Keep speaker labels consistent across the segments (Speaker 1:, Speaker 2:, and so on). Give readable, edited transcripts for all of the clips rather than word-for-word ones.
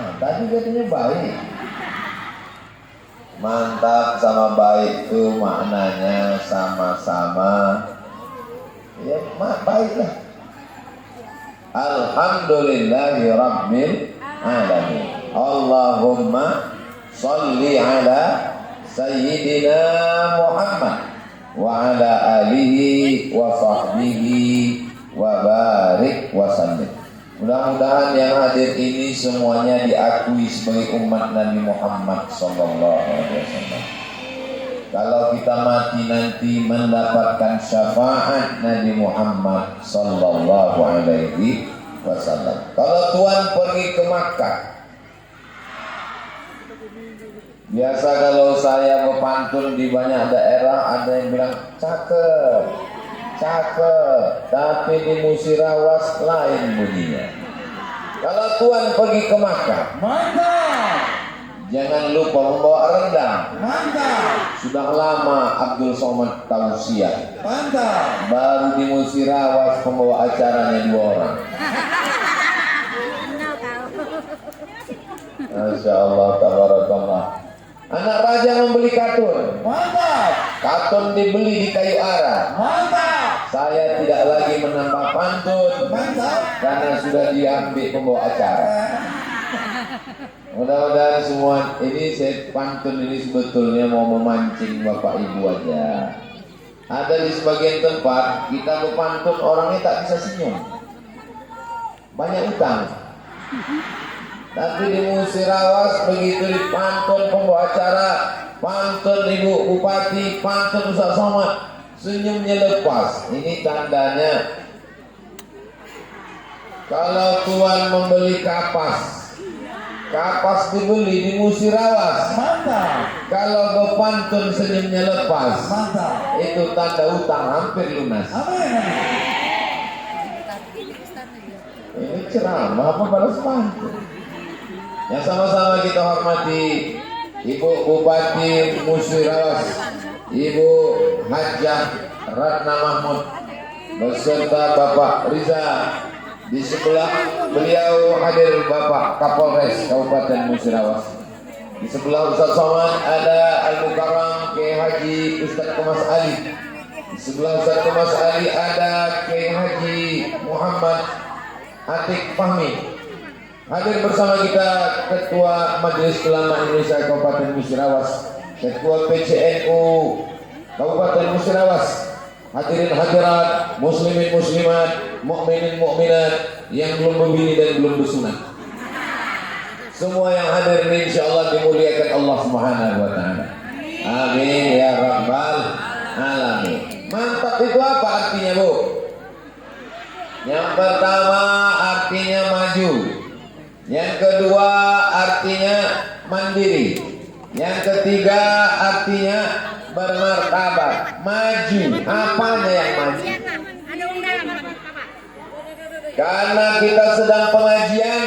Speaker 1: Nah, tadi katanya baik. Mantap sama baik itu maknanya sama-sama. Ya, baiklah. Alhamdulillahi Rabbil Alamin. Allahumma salli ala Sayyidina Muhammad wa ala alihi wa sahbihi wa barik wa sallim. Mudah-mudahan yang hadir ini semuanya diakui sebagai umat Nabi Muhammad sallallahu alaihi wasallam. Kalau kita mati nanti mendapatkan syafaat Nabi Muhammad sallallahu alaihi wasallam. Kalau Tuhan pergi ke Makkah, biasa kalau saya berpantun di banyak daerah ada yang bilang cakep, cakep, tapi di Musirawas lain bunyinya. Kalau Tuhan pergi ke Makkah, mantap. Jangan lupa membawa rendang, mantap. Sudah lama Abdul Somad tausiah, mantap. Baru di Musirawas pembawa acaranya 2 orang. Masya Allah, tabarakallah. Anak raja membeli katun, mantap. Katun dibeli di kayu arah, mantap. Saya tidak lagi menambah pantun, mantap, karena sudah diambil pembawa acara. Mudah-mudahan semua ini saya pantun ini sebetulnya mau memancing Bapak Ibu aja. Ada di sebagian tempat kita berpantun orangnya tak bisa senyum, banyak utang. Tapi di Musirawas begitu dipantun pembawa acara, pantun Ibu Bupati, pantun Ustaz Somad, senyumnya lepas. Ini tandanya kalau Tuhan membeli kapas, kapas dibeli di Musirawas, mantap. Kalau berpantun senyumnya lepas, mantap. Itu tanda utang hampir lunas. Amin. Ini ceramah apa balas pantun? Yang sama-sama kita hormati Ibu Bupati Musirawas, Ibu Hajah Ratna Mahmud beserta Bapak Riza. Di sebelah beliau hadir Bapak Kapolres Kabupaten Musirawas. Di sebelah Ustaz Somad ada Al-Mukarram Kiai Haji Ustaz Kemas Ali. Di sebelah Ustaz Kemas Ali ada Kiai Haji Muhammad Atik Fahmi. Hadir bersama kita Ketua Majelis Ulama Indonesia Kabupaten Musirawas, Ketua PCNU Kabupaten Musirawas, hadirin hadirat, muslimin muslimat, mukminin mukminat yang belum berbini dan belum bersunat. Semua yang hadir ini insyaallah dimuliakan Allah Subhanahu wa taala. Amin ya rabbal alamin. Mantap itu apa artinya, Bu? Yang pertama artinya maju. Yang kedua artinya mandiri. Yang ketiga artinya bermartabat. Maju. Apanya yang maju? Karena kita sedang pengajian,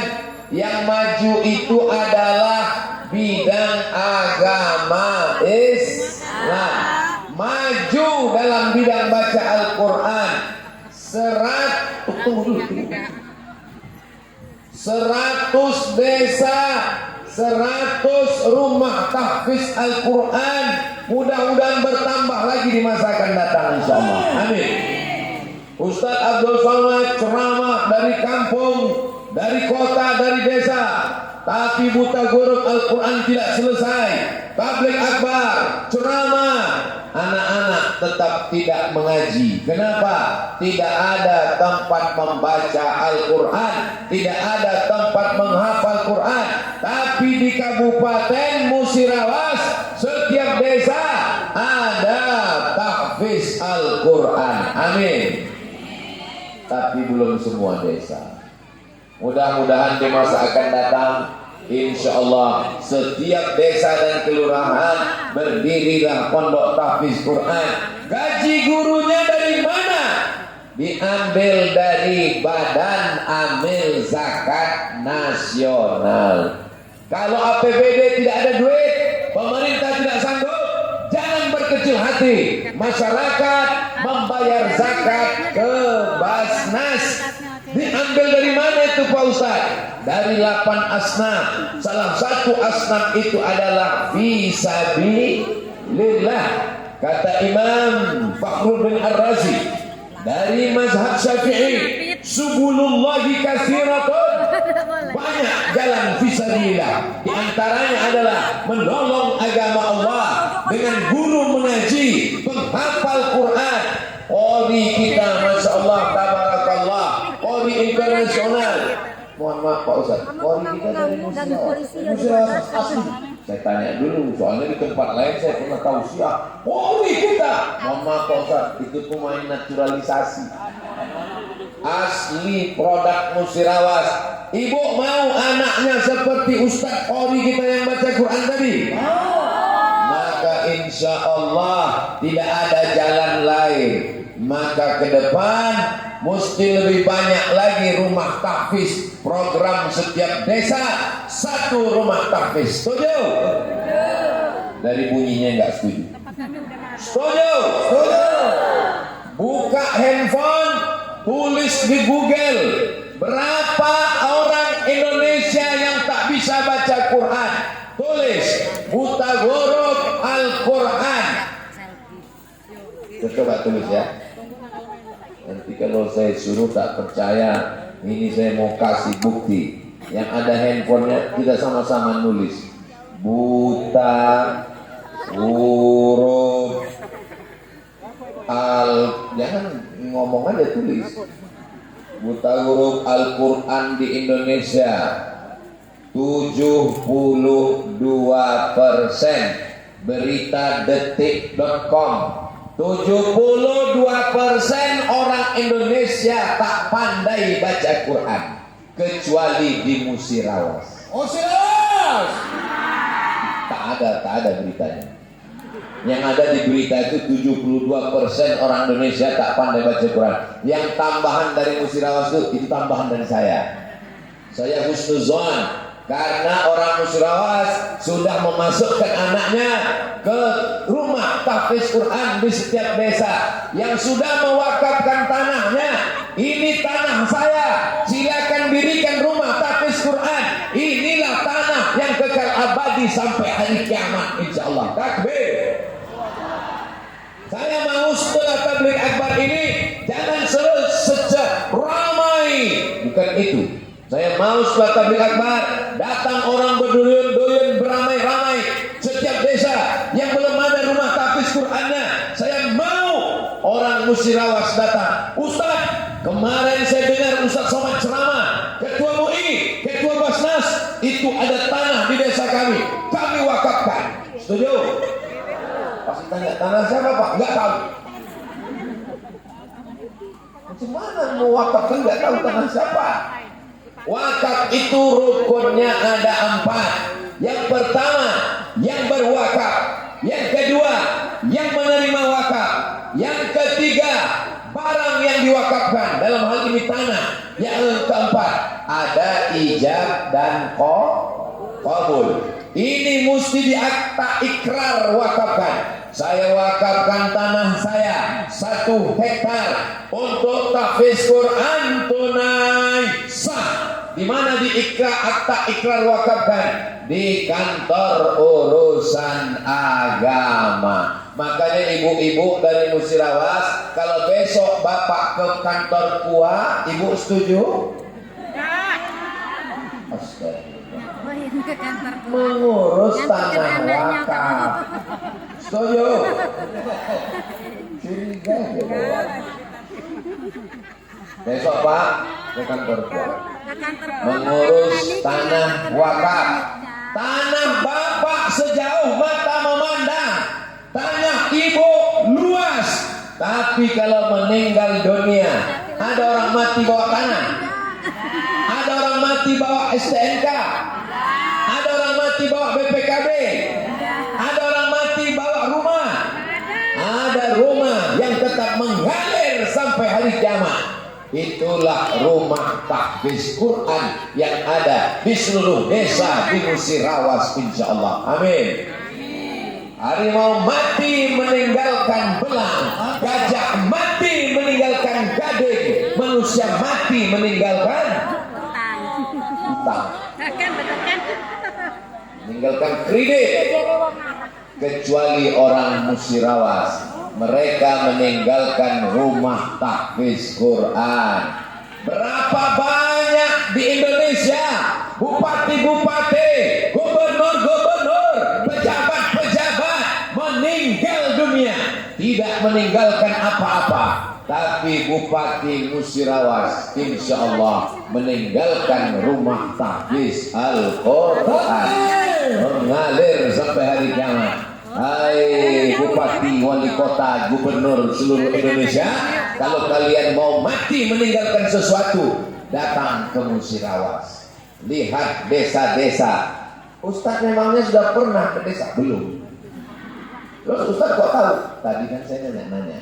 Speaker 1: yang maju itu adalah bidang agama Islam. Maju dalam bidang baca Al-Quran. 100 desa, 100 rumah tahfiz Al-Quran. Mudah-mudahan bertambah lagi di masa akan datang insyaallah. Amin. Ustaz Abdul Somad ceramah dari kampung, dari kota, dari desa. Tapi buta huruf Al-Quran tidak selesai. Tabligh akbar, ceramah, anak-anak tetap tidak mengaji. Kenapa? Tidak ada tempat membaca Al-Quran, tidak ada tempat menghafal Quran. Tapi di Kabupaten Musirawas, setiap desa ada tahfiz Al-Quran. Amin. Tapi belum semua desa. Mudah-mudahan di masa akan datang, insya Allah setiap desa dan kelurahan berdirilah pondok tahfiz Quran. Gaji gurunya dari mana? Diambil dari Badan Amil Zakat Nasional. Kalau APBD tidak ada duit, pemerintah tidak sanggup, jangan berkecil hati. Masyarakat membayar zakat ke Basnas. Diambil dari mana itu Pak Ustaz? Dari 8 asnaf. Salah satu asnaf itu adalah fisabilillah. Kata Imam Fakhruddin Ar-Razi dari mazhab Syafi'i, subulullahi katsiratun, banyak jalan fisabilillah. Di antaranya adalah menolong agama Allah dengan guru mengaji, penghafal Quran. Qori kita Masya Allah tabarakallah, qori internasional. Mohon maaf Pak Ustaz, qori kita dari Musyawarah asli. Saya tanya dulu, soalnya di tempat lain saya pernah tahu siap qori kita. Mohon maaf Pak Ustaz, itu pemain naturalisasi. Asli produk Musirawas. Ibu mau anaknya seperti Ustaz qori kita yang baca Quran tadi? Maka insya Allah tidak ada jalan lain. Maka ke depan mesti lebih banyak lagi rumah tahfiz. Program setiap desa 1 rumah tahfiz. Setuju? Dari bunyinya enggak setuju. Setuju? Setuju. Buka handphone, tulis di Google, berapa orang Indonesia yang tak bisa baca Quran. Tulis buta huruf Al-Quran. Coba tulis ya. Nanti kalau saya suruh tak percaya, ini saya mau kasih bukti. Yang ada handphonenya kita sama-sama nulis buta huruf jangan ngomong aja, tulis buta huruf Al-Quran di Indonesia 72%. Beritadetik.com, 72% orang Indonesia tak pandai baca Quran kecuali di Musirawas. Musirawas tak ada beritanya. Yang ada di berita itu 72% orang Indonesia tak pandai baca Quran. Yang tambahan dari Musirawas itu tambahan dari saya. Saya husnuzon karena orang Musirawas sudah memasukkan anaknya ke rumah tahfiz Quran di setiap desa, yang sudah mewakafkan tanahnya. Ini tanah saya, silakan dirikan rumah tahfiz Quran. Inilah tanah yang kekal abadi sampai hari kiamat insyaallah. Takbir. Saya mau setelah tabligh akbar ini jangan sejak ramai, bukan itu. Saya mau setelah tabligh akbar datang orang berduyun-duyun beramai-ramai setiap desa yang belum ada rumah tahfiz Qurannya. Saya mau orang Musirawas datang. Ustaz, kemarin saya dengar Ustaz Somad ceramah, Ketua MUI, Ketua Basnas, itu ada tanah di desa kami wakafkan. Setuju? Pasti tanya, tanah siapa Pak? Enggak tahu. Macam mana mau wakafkan enggak tahu tanah siapa? Wakaf itu rukunnya ada 4. Yang pertama, yang berwakaf. Yang kedua, yang menerima wakaf. Yang ketiga, barang yang diwakafkan. Dalam hal ini tanah. Yang keempat, ada ijab dan qabul. Ini mesti di akta ikrar wakafkan. Saya wakafkan tanah saya 1 hektar untuk tahfiz Quran tunai sah. Di mana di akta ikrar wakafkan? Di kantor urusan agama. Makanya ibu-ibu dari Musirawas, kalau besok bapak ke kantor KUA, ibu setuju? Astaga. Mengurus tanah wakaf. Setuju? Curiga ya. Besok Pak ke kantor KUA. Mengurus tanah wakaf. Tanah bapak sejauh mata memandang. Tanah ibu luas. Tapi kalau meninggal dunia, ada orang mati bawa tanah, ada orang mati bawa STNK, ada orang mati bawa BPKB, ada orang mati bawa rumah, ada rumah yang tetap mengalir sampai hari kiamat. Itulah rumah tahfiz Quran yang ada di seluruh desa di Musirawas insyaallah. Amin. Harimau mati meninggalkan belang, gajah mati meninggalkan gading, manusia manusia mati meninggalkan utang, meninggalkan kredit, kecuali orang Musirawas. Mereka meninggalkan rumah tahfiz Quran. Berapa banyak di Indonesia bupati-bupati, gubernur-gubernur, pejabat-pejabat meninggal dunia, tidak meninggalkan apa-apa. Tapi Bupati Musirawas insya Allah meninggalkan rumah tahfiz Al-Quran, mengalir sampai hari kiamat. Hai bupati, wali kota, gubernur seluruh Indonesia, kalau kalian mau mati meninggalkan sesuatu, datang ke Musirawas, lihat desa-desa. Ustaz memangnya sudah pernah ke desa? Belum. Terus Ustaz kok tahu? Tadi kan saya nanya.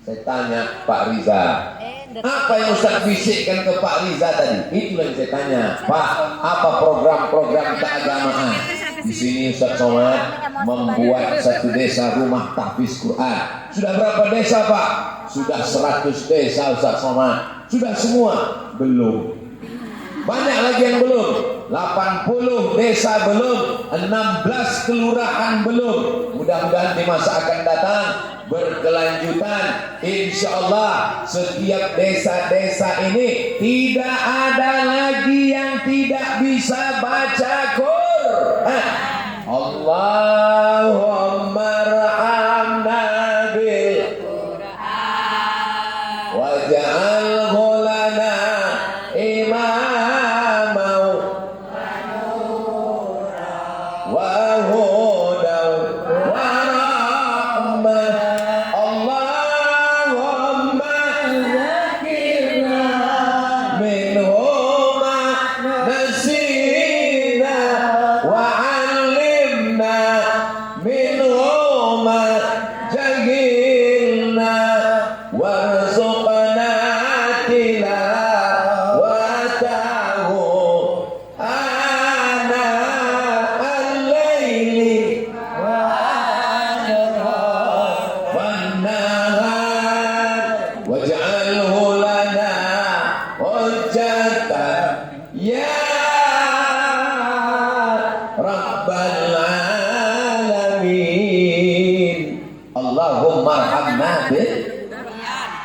Speaker 1: Saya tanya Pak Riza, apa yang Ustaz bisikkan ke Pak Riza tadi? Itu yang saya tanya, Pak, apa program-program keagamaan? Di sini Ustaz Somad membuat satu desa rumah tahfiz Quran. Sudah berapa desa Pak? Sudah 100 desa Ustaz Somad. Sudah semua? Belum. Banyak lagi yang belum. 80 desa belum, 16 kelurahan belum. Mudah-mudahan di masa akan datang berkelanjutan. Insya Allah setiap desa-desa ini tidak ada lagi yang tidak bisa baca Quran. Allahumma arhamna bil Quran waj'alhu lana imamau wa hudan wa rahmah. Allahumma zakirna minhu ma nasina wa alimna minhu ma jahilna warzuqna tilawatahu ana al-laili wan-nahar waj'alhu lana hujjatan ya Rabbal alamin. Allahumma arhamna bil.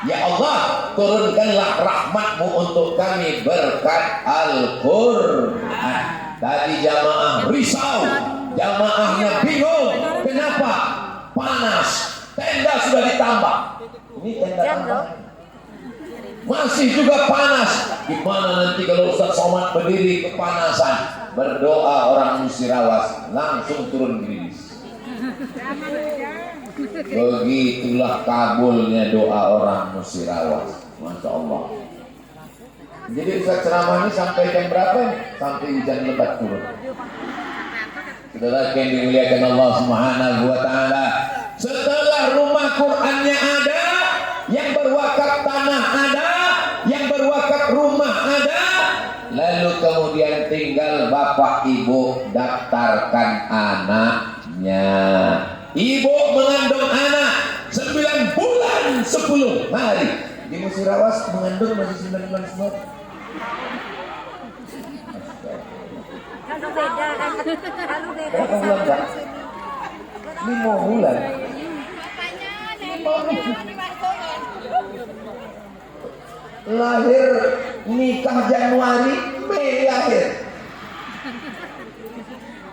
Speaker 1: Ya Allah, turunkanlah rahmatmu untuk kami berkat Al-Quran. Tadi jamaah risau, jamaahnya bingung. Kenapa? Panas, tenda sudah ditambah. Ini tenda tambah. Masih juga panas. Gimana nanti kalau Ustaz Somad berdiri kepanasan? Berdoa orang Musirawas, langsung turun gerimis. Begitulah kabulnya doa orang Musirawas. Masya Allah. Jadi Ustaz ceramah ini sampai jam berapa? Sampai hujan lebat turun. Saudara yang dimuliakan Allah Subhanahu wa taala, setelah rumah Qur'annya ada, yang berwakaf tanah ada, yang berwakaf rumah ada, lalu kemudian tinggal bapak ibu daftarkan anaknya. Ibu mengandung anak 9 bulan 10 hari. Di Musirawas mengandung masih 9 bulan 10 hari.
Speaker 2: Kalau beda kan, kalau beda
Speaker 1: Berapa bulan Pak? 5 bulan. Lahir nikah Januari, Mei lahir.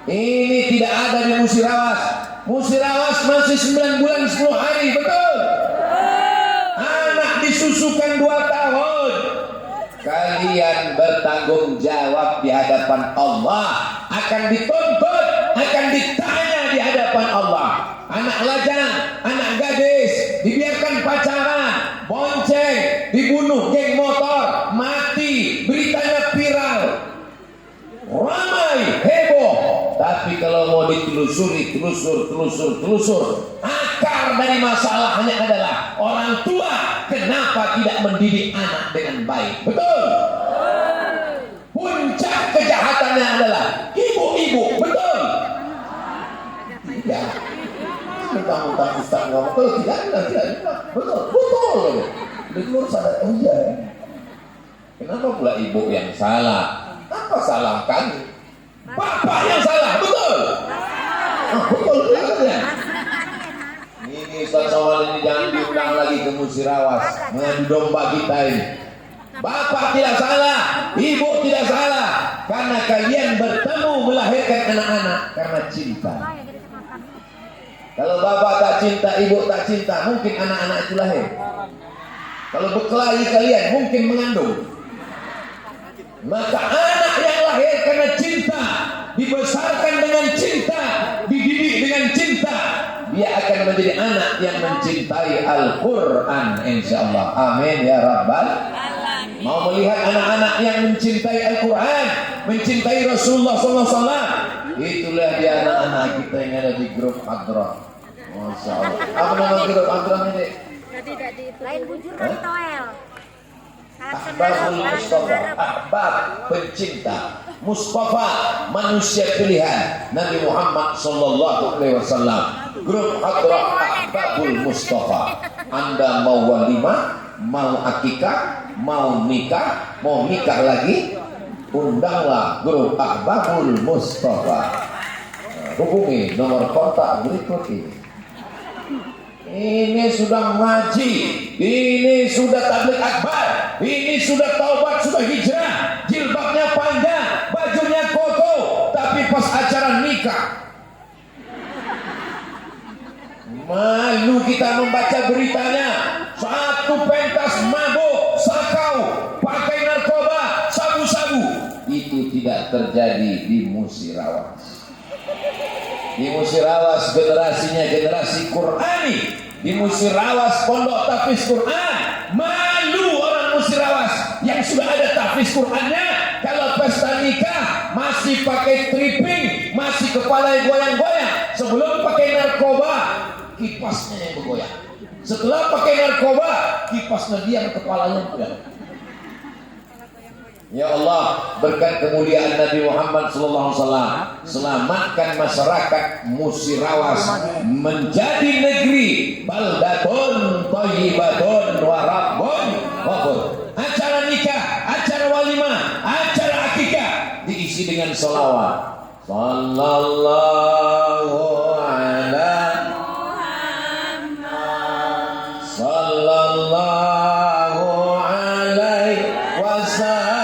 Speaker 1: Ini tidak ada di Musirawas. Musirawas masih 9 bulan 10 hari, betul? Anak disusukan 2 tahun. Kalian bertanggung jawab di hadapan Allah, akan dituntut, akan ditanya di hadapan Allah. Anak lajang, anak gadis dibiarkan pacaran, bonceng, dibunuh geng motor, mati, beritanya viral, ramai, heboh. Tapi kalau mau ditelusuri, telusur, akar dari masalahnya adalah orang tua kenapa tidak mendidik anak dengan baik. Betul? Puncak kejahatannya adalah ibu-ibu. Betul? Tidak. Mentang-mentang Ustaz ngomong, betul, tidak. Betul. Dengar sadar, oh iya. Kenapa pula ibu yang salah? Apa salah kami? Bapak yang salah, betul. Betul ya. Ini Ustaz Somad ini jangan diulang lagi ke Musirawas mengadu domba kita ini. Bapak tidak salah, ibu tidak salah, karena kalian bertemu melahirkan anak-anak karena cinta. Kalau bapak tak cinta, ibu tak cinta, mungkin anak-anak itu lahir. Kalau berkelahi kalian mungkin mengandung. Maka anak yang lahir karena cinta, dibesarkan dengan cinta, dididik dengan cinta, dia akan menjadi anak yang mencintai Al-Quran, insyaallah. Amin ya Rabbal. Mau melihat anak-anak yang mencintai Al-Quran, mencintai Rasulullah SAW, itulah dia anak-anak kita yang ada di grup Hadrah. Masya Allah. Apa nama grup Hadrah ini?
Speaker 2: Lain bujur dari Toel.
Speaker 1: Ahbabul Mustafa, ahbab pencinta Mustafa, manusia pilihan Nabi Muhammad sallallahu alaihi wasallam. Grup Hadrah Ahbabul Mustafa. Anda mau walimah, mau akikah, mau nikah lagi, undanglah grup Ahbabul Mustafa. Hubungi nomor kontak berikut ini. Ini sudah ngaji, ini sudah tabligh akbar, ini sudah taubat, sudah hijrah, jilbabnya panjang, bajunya koko, tapi pas acara nikah malu kita membaca beritanya. Satu pentas mabuk, sakau, pakai narkoba, sabu-sabu. Itu tidak terjadi di Musirawas. Di Musirawas generasinya generasi Qurani. Di Musirawas pondok tahfiz Quran. Malu orang Musirawas yang sudah ada tahfiz Qurannya. Kalau pesta nikah masih pakai tripping, masih kepala yang goyang-goyang. Sebelum pakai narkoba, kipasnya yang bergoyang. Setelah pakai narkoba, kipasnya diam, kepalanya goyang. Ya Allah, berkat kemuliaan Nabi Muhammad SAW, selamatkan masyarakat Musirawas menjadi negeri baldatun thayyibatun wa rabbun ghafur. Acara nikah, acara walimah, acara akikah diisi dengan sholawat. Sallallahu ala Muhammad, sallallahu alaihi wasallam.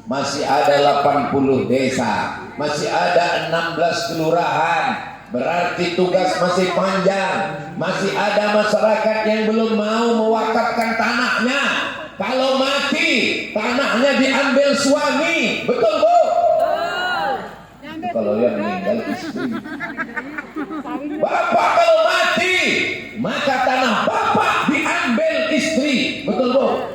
Speaker 1: Masih ada 80 desa, masih ada 16 kelurahan, berarti tugas masih panjang. Masih ada masyarakat yang belum mau mewakafkan tanahnya. Kalau mati, tanahnya diambil suami, betul Bu? Kalau yang meninggal istri. Bapak kalau mati, maka tanah bapak diambil istri, betul Bu?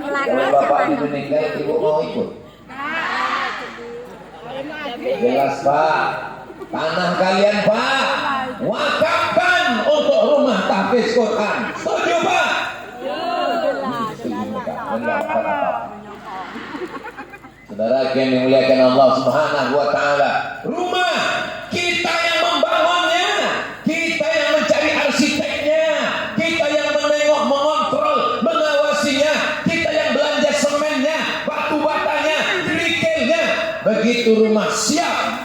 Speaker 1: Kalau bapak itu meninggal, ibu mau ikut? Jelas Pak. Tanah kalian Pak, wakafkan untuk rumah tahfiz Quran. Setuju Pak? Saudara yang dimuliakan Allah Subhanahu wa taala, rumah kita yang membangunnya, kita yang mencari arsiteknya, kita yang menengok, mengontrol, mengawasinya, kita yang belanja semennya, batu batanya, kerikilnya. Begitu rumah siap,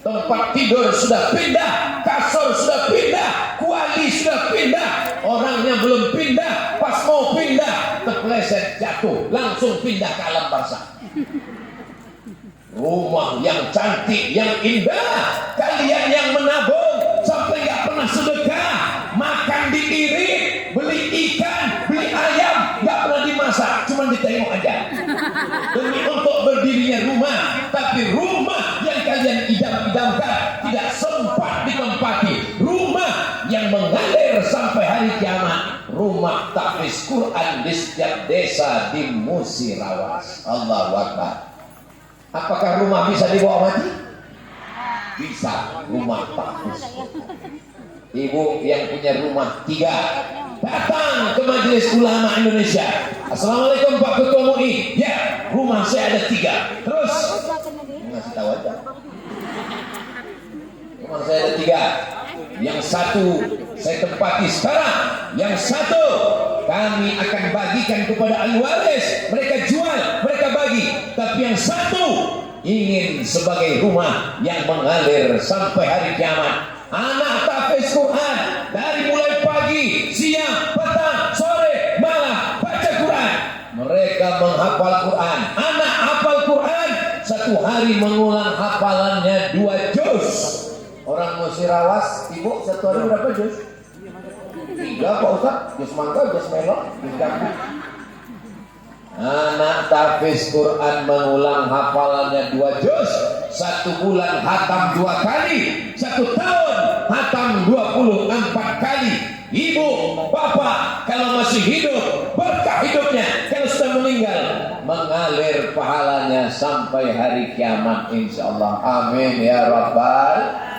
Speaker 1: tempat tidur sudah pindah, kasur sudah pindah, kuali sudah pindah, orangnya belum pindah, pas mau pindah terpeleset jatuh, langsung pindah ke alam barzakh. Rumah yang cantik, yang indah, kalian yang menabung sampai nggak pernah sedekah, makan diirit, beli ikan, beli ayam, nggak pernah dimasak, cuma ditengok aja. Demi untuk berdirinya rumah, tapi rumah yang kalian idam-idamkan tidak sempat ditempati. Rumah yang mengalir sampai hari kiamat, rumah tahfiz Quran di setiap desa di Musirawas. Allahu Akbar. Apakah rumah bisa dibawa mati? Bisa, rumah tahfiz. Ibu yang punya rumah 3 datang ke Majelis Ulama Indonesia. Assalamualaikum Pak Ketua MUI. Ya, rumah saya ada 3. Terus ngasih tahu aja. Rumah saya ada 3. Yang 1 saya tempati sekarang. Yang 1 kami akan bagikan kepada ahli waris. Mereka jual, mereka bagi. Tapi yang 1 ingin sebagai rumah yang mengalir sampai hari kiamat. Anak tahfiz Quran dari mulai pagi, siang, petang, sore, malam baca Quran. Mereka menghafal Quran. Anak hafal Quran 1 hari mengulang hafalannya 2 juz. Orang Musirawas, ibu 1 hari berapa juz? 3 Pak Ustaz. Juz mangga, juz melon, juz jambu. Anak tahfiz Quran mengulang hafalannya 2 juz. 1 bulan hatam 2 kali, 1 tahun hatam 24 kali. Ibu, bapak kalau masih hidup, berkah hidupnya. Kalau sudah meninggal, mengalir pahalanya sampai hari kiamat insyaallah. Amin ya rabbal.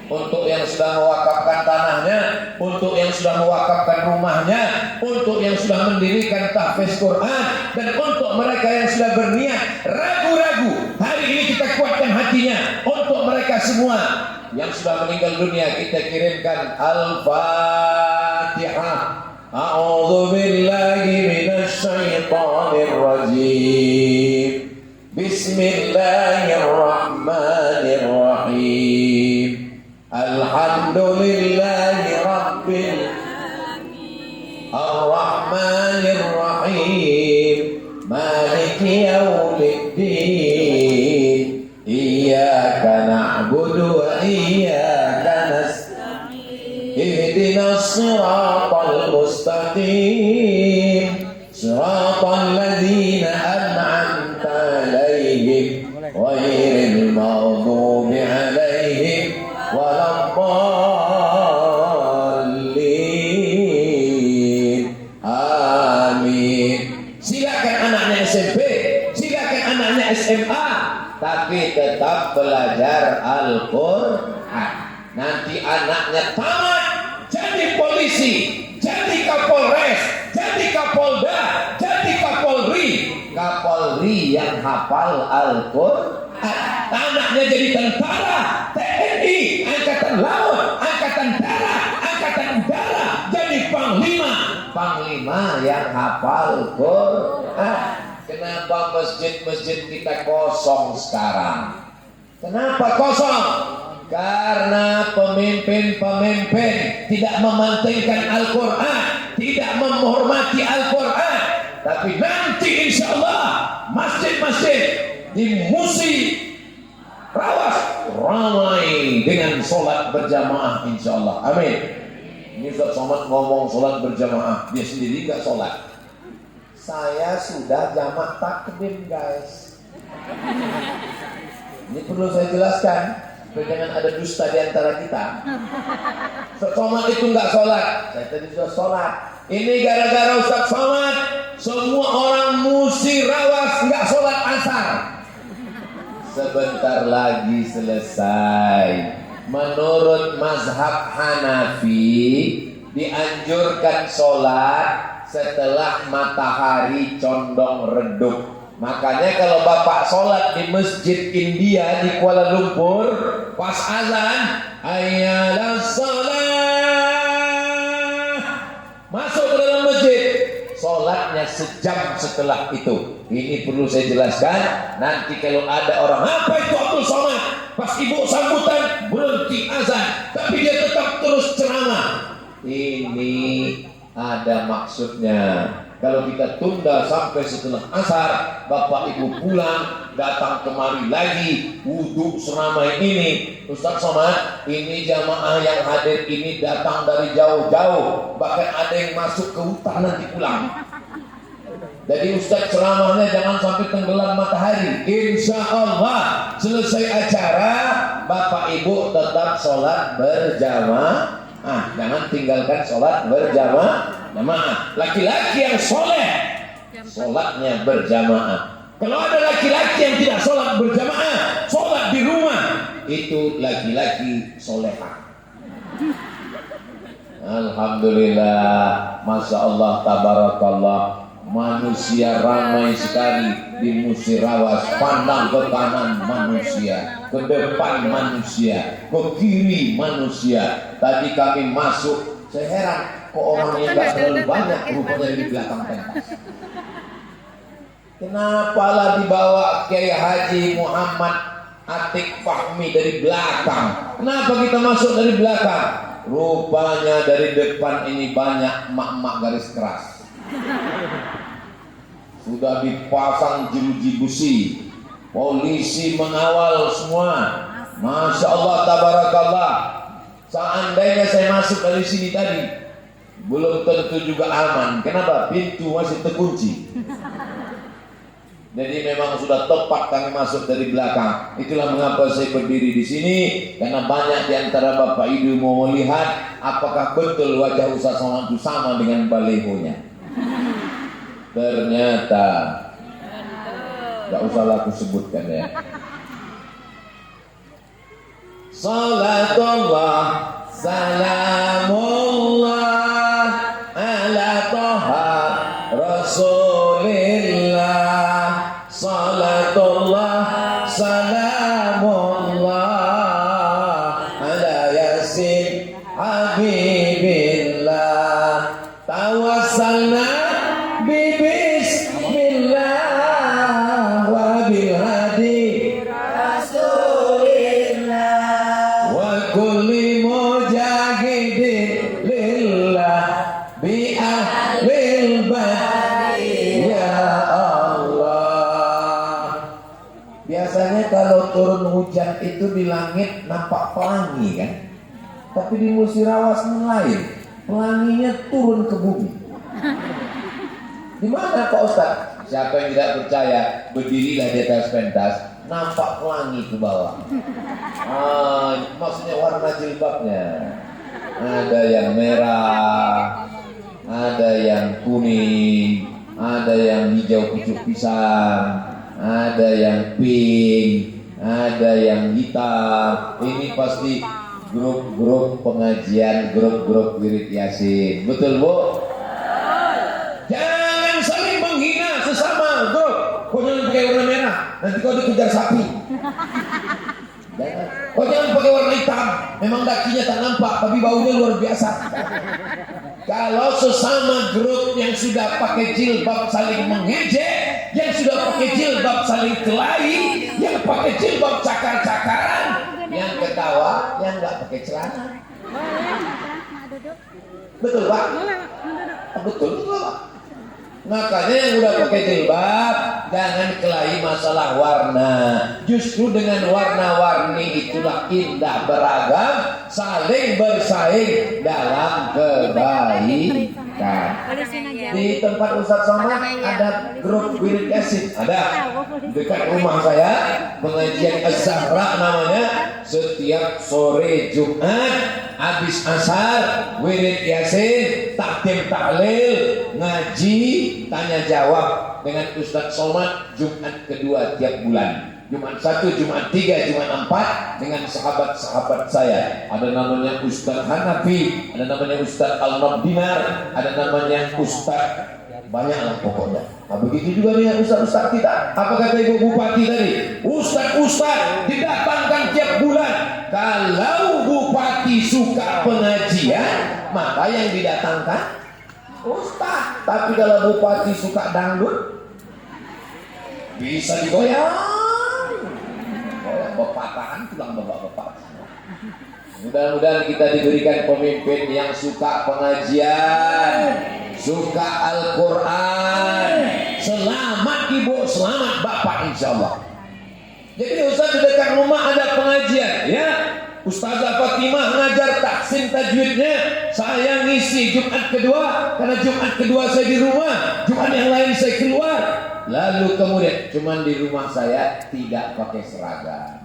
Speaker 1: Untuk yang sudah mewakafkan tanahnya, untuk yang sudah mewakafkan rumahnya, untuk yang sudah mendirikan tahfiz Quran, dan untuk mereka yang sudah berniat ragu-ragu, hari ini kita kuatkan hatinya. Untuk mereka semua yang sudah meninggal dunia, kita kirimkan Al-Fatihah. A'udzu billahi minasy syaithanir rajim. Bismillahirrahmanirrahim. Alhamdulillahi Rabbil Ar-Rahmanir Rahim Maliki Yaumiddin Iyyaka na'budu wa iyyaka nasta'in Ihdinas siratal mustaqim Siratal ladzina an'amta 'alaihim ghairil maghdubi 'alaihim waladdallin. Amin. Silakan anaknya SMP, silakan anaknya SMA, tapi tetap belajar Al-Qur'an. Nanti anaknya tamat jadi polisi, jadi Kapolres, jadi Kapolda, jadi Kapolri. Kapolri yang hafal Al-Qur'an. Anaknya jadi tentara, TNI, Angkatan Laut, Angkatan Darat, Angkatan Udara, jadi panglima. Panglima yang hafal Quran. Kenapa masjid-masjid kita kosong sekarang? Kenapa kosong? Karena pemimpin-pemimpin tidak memantingkan Al-Quran, tidak menghormati Al-Quran. Tapi nanti insya Allah masjid-masjid di Musirawas ramai dengan sholat berjamaah insya Allah. Amin. Ini Ustaz Somad ngomong sholat berjamaah, dia sendiri nggak sholat. Saya sudah jamak takdim guys. Ini perlu saya jelaskan, supaya jangan ada dusta di antara kita. Ustaz Somad itu nggak sholat, saya tadi sudah sholat. Ini gara-gara Ustaz Somad, semua orang Musirawas nggak sholat asar. Sebentar lagi selesai. Menurut mazhab Hanafi dianjurkan sholat setelah matahari condong redup. Makanya kalau bapak sholat di masjid India di Kuala Lumpur, pas azan hayya shalah, masuk ke dalam masjid, sholatnya sejam setelah itu. Ini perlu saya jelaskan. Nanti kalau ada orang, apa itu Abdul Somad? Pas ibu sambutan berhenti azan, tapi dia tetap terus ceramah. Ini ada maksudnya. Kalau kita tunda sampai setelah asar, Bapak Ibu pulang, datang kemari lagi, wudhu seramai ini. Ustaz Somad, ini jamaah yang hadir ini datang dari jauh-jauh, bahkan ada yang masuk ke hutan nanti pulang. Jadi Ustaz ceramahnya jangan sampai tenggelam matahari. Insya Allah selesai acara, Bapak Ibu tetap sholat berjamaah. Jangan tinggalkan sholat berjamaah. Laki-laki yang soleh sholatnya berjamaah. Kalau ada laki-laki yang tidak sholat berjamaah, sholat di rumah, itu laki-laki soleha. Alhamdulillah, Masya Allah, Tabarakallah. Manusia ramai sekali di Musirawas. Pandang ke kanan manusia, ke depan manusia, ke kiri manusia. Tadi kami masuk, saya heran kok orangnya nggak terlalu banyak, rupanya di belakang pentas. Kenapa lah dibawa Kiai Haji Muhammad Atik Fahmi dari belakang? Kenapa kita masuk dari belakang? Rupanya dari depan ini banyak emak-emak garis keras. Sudah dipasang jeruji besi, polisi mengawal semua. Masya Allah, Tabarakallah. Seandainya saya masuk dari sini tadi, belum tentu juga aman. Kenapa? Pintu masih terkunci. Jadi memang sudah tepat kami masuk dari belakang. Itulah mengapa saya berdiri di sini, karena banyak di antara Bapak Ibu mau melihat apakah betul wajah Ustaz Somad itu sama dengan balehonya. Ternyata gak usah aku sebutkan ya. Salatullah salamullah ala toha rasulillah. Salatullah salamullah ala yasin habibillah. Tawassalna bismillah wa bil hadi rasulillah wa kulli mujahidin lillah bi ahlil badi ya Allah. Biasanya kalau turun hujan itu di langit nampak pelangi kan, tapi di Musirawas lain, pelanginya turun ke bumi. Di mana Pak Ustaz? Siapa yang tidak percaya, berdirilah di atas pentas, nampak pelangi ke bawah. Maksudnya warna jilbabnya. Ada yang merah, ada yang kuning, ada yang hijau pucuk pisang, ada yang pink, ada yang hitam. Ini pasti grup-grup pengajian, grup-grup wirid Yasin. Betul Bu? Jangan saling menghina sesama grup. Kau jangan pakai warna merah, nanti kau dikejar sapi. Jangan. Kau jangan pakai warna hitam, memang dakinya tak nampak tapi baunya luar biasa. Kalau sesama grup yang sudah pakai jilbab saling mengejek, yang sudah pakai jilbab saling kelahi, yang pakai jilbab cakar-cakaran, yang ketawa, yang nggak pakai celana. Betul Pak? Betul Pak. Makanya yang udah pakai jilbab jangan kelahi masalah warna. Justru dengan warna-warni itulah indah beragam, saling bersaing dalam kebaikan. Di tempat Ustaz Somad ada grup wirid Yasin, ada dekat rumah saya, pengajian Az-Zahra namanya. Setiap sore Jumat habis asar wirid Yasin, takdim tahlil, ngaji, tanya jawab dengan Ustaz Somad Jumat kedua tiap bulan. Jumat 1, Jumat 3, Jumat 4 dengan sahabat-sahabat saya. Ada namanya Ustaz Hanafi, ada namanya Ustaz Al-Nabdinar, ada namanya Ustaz, banyaklah pokoknya. Nah, begitu juga dengan Ustaz-Ustaz kita. Apa kata Ibu Bupati tadi? Ustaz-Ustaz didatangkan tiap bulan. Kalau Bupati suka pengajian, maka yang didatangkan Ustaz. Tapi kalau Bupati suka dangdut, bisa digoyang. Bepatahan tulang bapak-bapak. Mudah-mudahan kita diberikan pemimpin yang suka pengajian, suka Al-Quran. Selamat ibu, selamat bapak, insya Allah. Jadi Ustaz di dekat rumah ada pengajian, ya. Ustazah Fatimah ngajar tahsin tajwidnya, saya ngisi Jumat kedua, karena Jumat kedua saya di rumah, Jumat yang lain saya keluar. Lalu kemudian cuman di rumah saya tidak pakai seragam,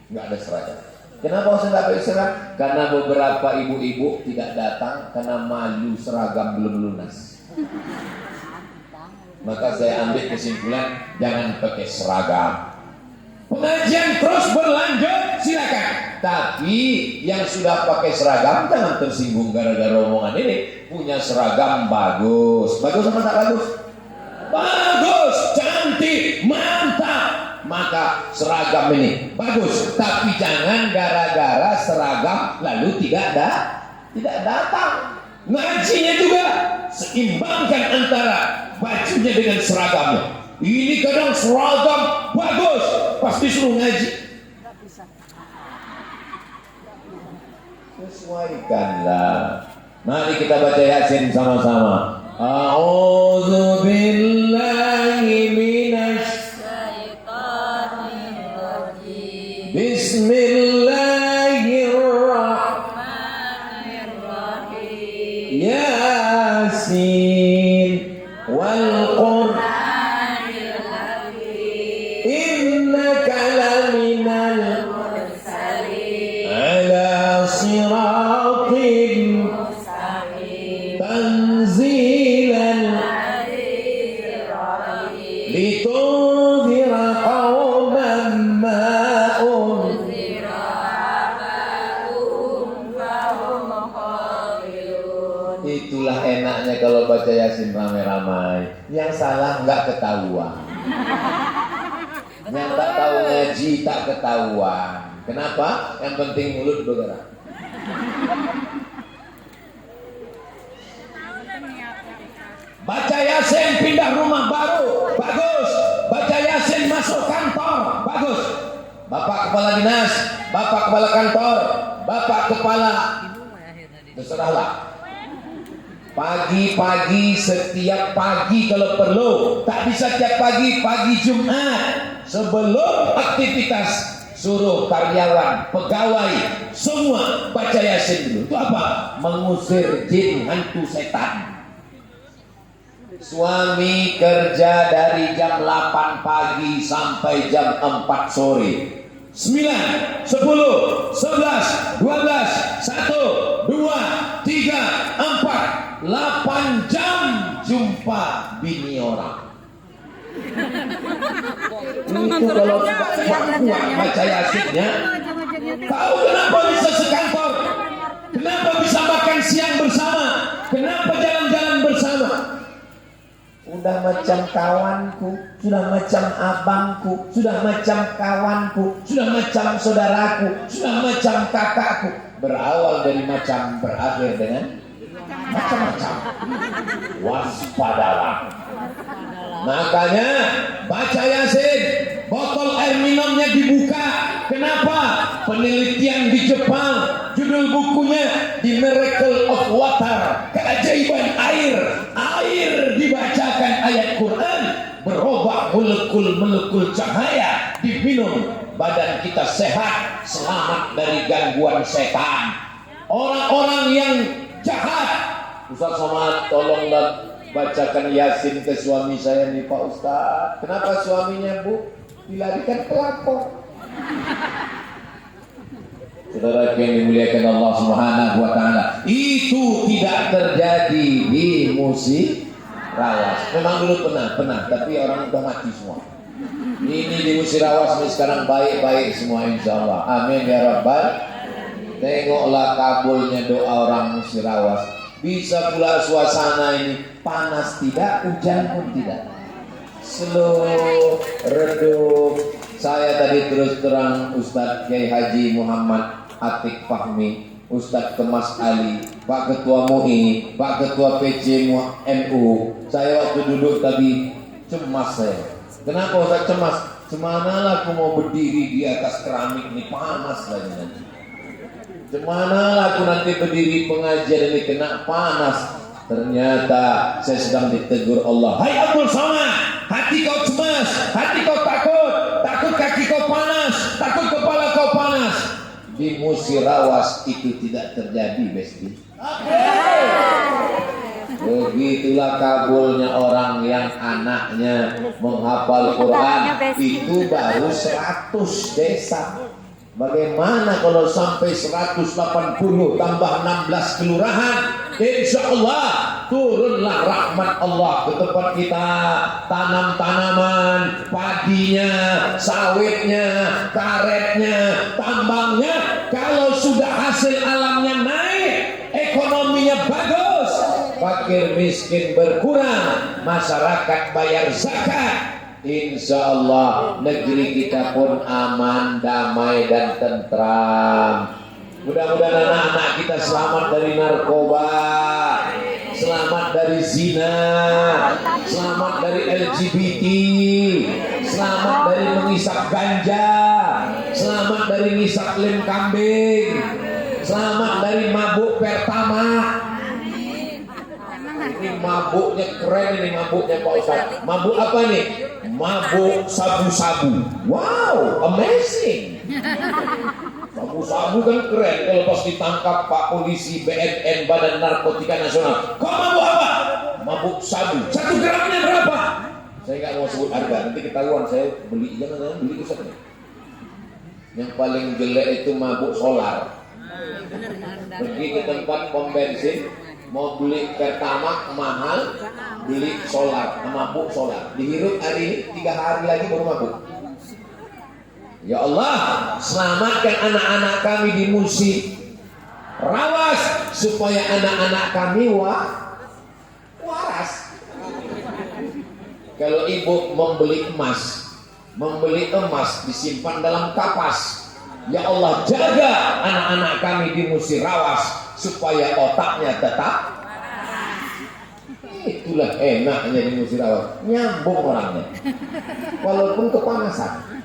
Speaker 1: nggak ada seragam. Kenapa saya nggak pakai seragam? Karena beberapa ibu-ibu tidak datang karena malu seragam belum lunas. Maka saya ambil kesimpulan, jangan pakai seragam. Pengajian terus berlanjut, silakan. Tapi yang sudah pakai seragam jangan tersinggung gara-gara omongan ini. Punya seragam bagus, bagus apa tak bagus? Bagus, cantik, mantap. Maka seragam ini bagus, tapi jangan gara-gara seragam lalu tidak datang. Ngajinya juga seimbangkan antara bajunya dengan seragamnya. Ini kadang seragam bagus, pasti suruh ngaji. Sesuaikanlah. Mari kita baca Yasin sama-sama. A'udzu billahi minasy syaithanir rajim. Bismillahirrahmanirrahim. Yasin wal Qur'anil hakim. Innaka laminal mursalin ala siratin mustaqim. Tanzilan litunzira qauman ma unzira aba'uhum fahum ghafilun. Itulah enaknya kalau baca Yasin ramai-ramai. Yang salah nggak ketahuan. Yang tak tahu ngaji tak ketahuan. Kenapa? Yang penting mulut bergerak. Baca Yasin pindah rumah baru, bagus. Baca Yasin masuk kantor, bagus. Bapak kepala dinas, bapak kepala kantor, bapak kepala, terserahlah. Pagi-pagi, setiap pagi kalau perlu, tak bisa tiap pagi, pagi Jumat sebelum aktivitas, suruh karyawan, pegawai semua baca Yasin dulu. Itu apa? Mengusir jin, hantu, setan. Suami kerja dari jam 8 pagi sampai jam 4 sore. 9, 10, 11, 12, 1, 2, 3, 4, 8 jam jumpa bini orang. Itu kalau tidak kuat baca Yasinnya. Tahu kenapa bisa sekantor? Kenapa bisa makan siang bersama? Kenapa jalan-jalan bersama? Sudah macam kawanku, sudah macam abangku, sudah macam kawanku, sudah macam saudaraku, sudah macam kakakku. Berawal dari macam, berakhir dengan macam-macam. Waspadalah. Makanya baca Yasin, botol air minumnya dibuka. Kenapa? Penelitian di Jepang, judul bukunya The Miracle of Water, keajaiban air. Air dibacakan ayat Quran, berubah molekul-molekul cahaya, diminum, badan kita sehat, selamat dari gangguan setan. Orang-orang yang jahat, Ustaz Somad tolong bacakan Yasin ke suami saya nih Pak Ustaz. Kenapa suaminya Bu dilarikan pelapor? Saudara yang dimuliakan Allah Subhanahu wa taala, itu tidak terjadi di Musirawas. Memang dulu pernah, tapi orang udah mati semua. Ini di Musirawas ini sekarang baik-baik semua insyaallah. Amin ya rabbal. Tengoklah kabulnya doa orang Musirawas. Bisa pula suasana ini panas tidak, hujan pun tidak. Slow, redup. Saya tadi terus terang Ustadz Kiai Haji Muhammad Atik Fahmi, Ustadz Kemas Ali, Pak Ketua MUI, Pak Ketua PC MU. Saya waktu duduk tadi cemas saya. Kenapa Ustadz cemas? Semanalah aku mau berdiri di atas keramik ini, panas lagi nanti. Semanalah aku nanti berdiri pengajian ini kena panas. Ternyata saya sedang ditegur Allah. Hai Abdul Somad, hati kau cemas, hati kau takut, takut kaki kau panas, takut kepala kau panas. Di Musirawas itu tidak terjadi, Besti. Begitulah kabulnya orang yang anaknya menghafal Quran. Itu baru 100 desa. Bagaimana kalau sampai 180 tambah 16 kelurahan? Insya Allah turunlah rahmat Allah ke tempat kita. Tanam tanaman, padinya, sawitnya, karetnya, tambangnya. Kalau sudah hasil alamnya naik, ekonominya bagus, fakir miskin berkurang, masyarakat bayar zakat, insya Allah negeri kita pun aman, damai dan tentram. Mudah-mudahan anak-anak kita selamat dari narkoba, selamat dari zina, selamat dari LGBT, selamat dari mengisap ganja, selamat dari ngisap lem kambing, selamat dari mabuk pertama. Ini mabuknya keren, ini mabuknya Pak Ustaz. Mabuk apa nih? Mabuk sabu-sabu. Wow, amazing. Sabu-sabu kan keren. Kalau pas ditangkap Pak Polisi, BNN, Badan Narkotika Nasional, kau mabuk apa? Mabuk sabu. 1 gramnya berapa? Saya nggak mau sebut harga, nanti ketahuan saya beli. Jangan beli Ustaz. Yang paling jelek itu mabuk solar. Pergi ke tempat pom bensin, mau beli Pertamax mahal, beli solar, mabuk solar. Dihirup hari ini, 3 hari lagi baru mabuk. Ya Allah, selamatkan anak-anak kami di Musirawas supaya anak-anak kami waras. Kalau ibu membeli emas disimpan dalam kapas. Ya Allah, jaga anak-anak kami di Musirawas supaya otaknya tetap. Itulah enaknya di Musirawas, nyambung orangnya walaupun kepanasan.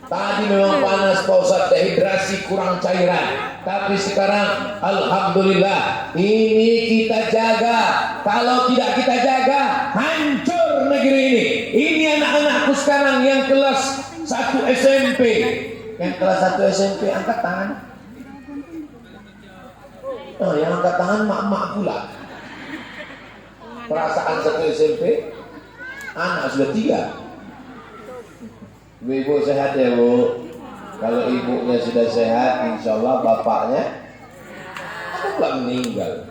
Speaker 1: Tadi memang panas Pak Ustaz, dehidrasi, kurang cairan. Tapi sekarang alhamdulillah ini kita jaga. Kalau tidak kita jaga, hancur negeri ini. Ini anak-anakku sekarang yang kelas 1 SMP. Yang kelas 1 SMP angkat tangan. Oh, yang angkat tangan mak-mak pula. Perasaan 1 SMP, anak sudah 3. Ibu sehat ya Bu. Kalau ibunya sudah sehat, insya Allah bapaknya pula meninggal.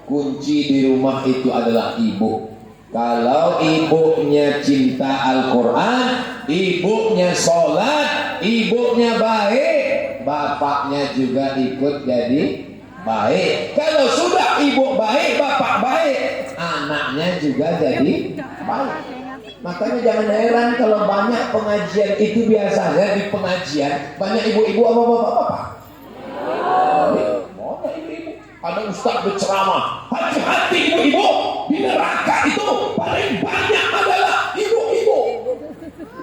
Speaker 1: Kunci di rumah itu adalah ibu. Kalau ibunya cinta Al-Quran, ibunya sholat, ibunya baik, bapaknya juga ikut jadi baik. Kalau sudah ibu baik, bapak baik, anaknya juga jadi baik. Makanya jangan heran kalau banyak pengajian itu, biasanya di pengajian banyak ibu-ibu apa bapak-bapak. Banyak ibu-ibu. Ada ustaz berceramah, hati-hati ibu-ibu, di neraka itu paling banyak adalah ibu-ibu.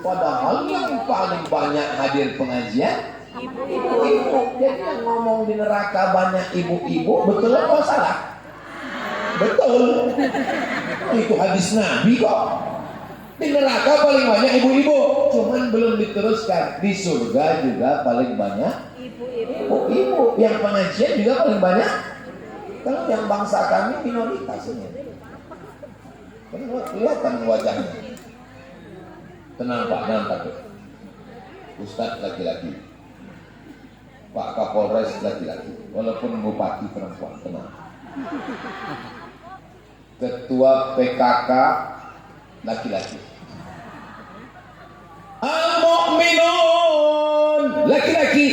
Speaker 1: Padahal yang paling banyak hadir pengajian ibu-ibu. Jadi yang ngomong di neraka banyak ibu-ibu, betul apa salah? Betul. Itu hadis Nabi kok. Di neraka paling banyak ibu-ibu, cuman belum diteruskan. Di surga juga paling banyak ibu-ibu. Yang pengajian juga paling banyak. Kalau yang bangsa kami minoritas ini. Kelihatan wajahnya. Tenang Pak, tenang takut. Ustadz laki-laki, Pak Kapolres laki-laki, walaupun bupati perempuan, tenang. Ketua PKK laki-laki. Al-mu'minun laki-laki,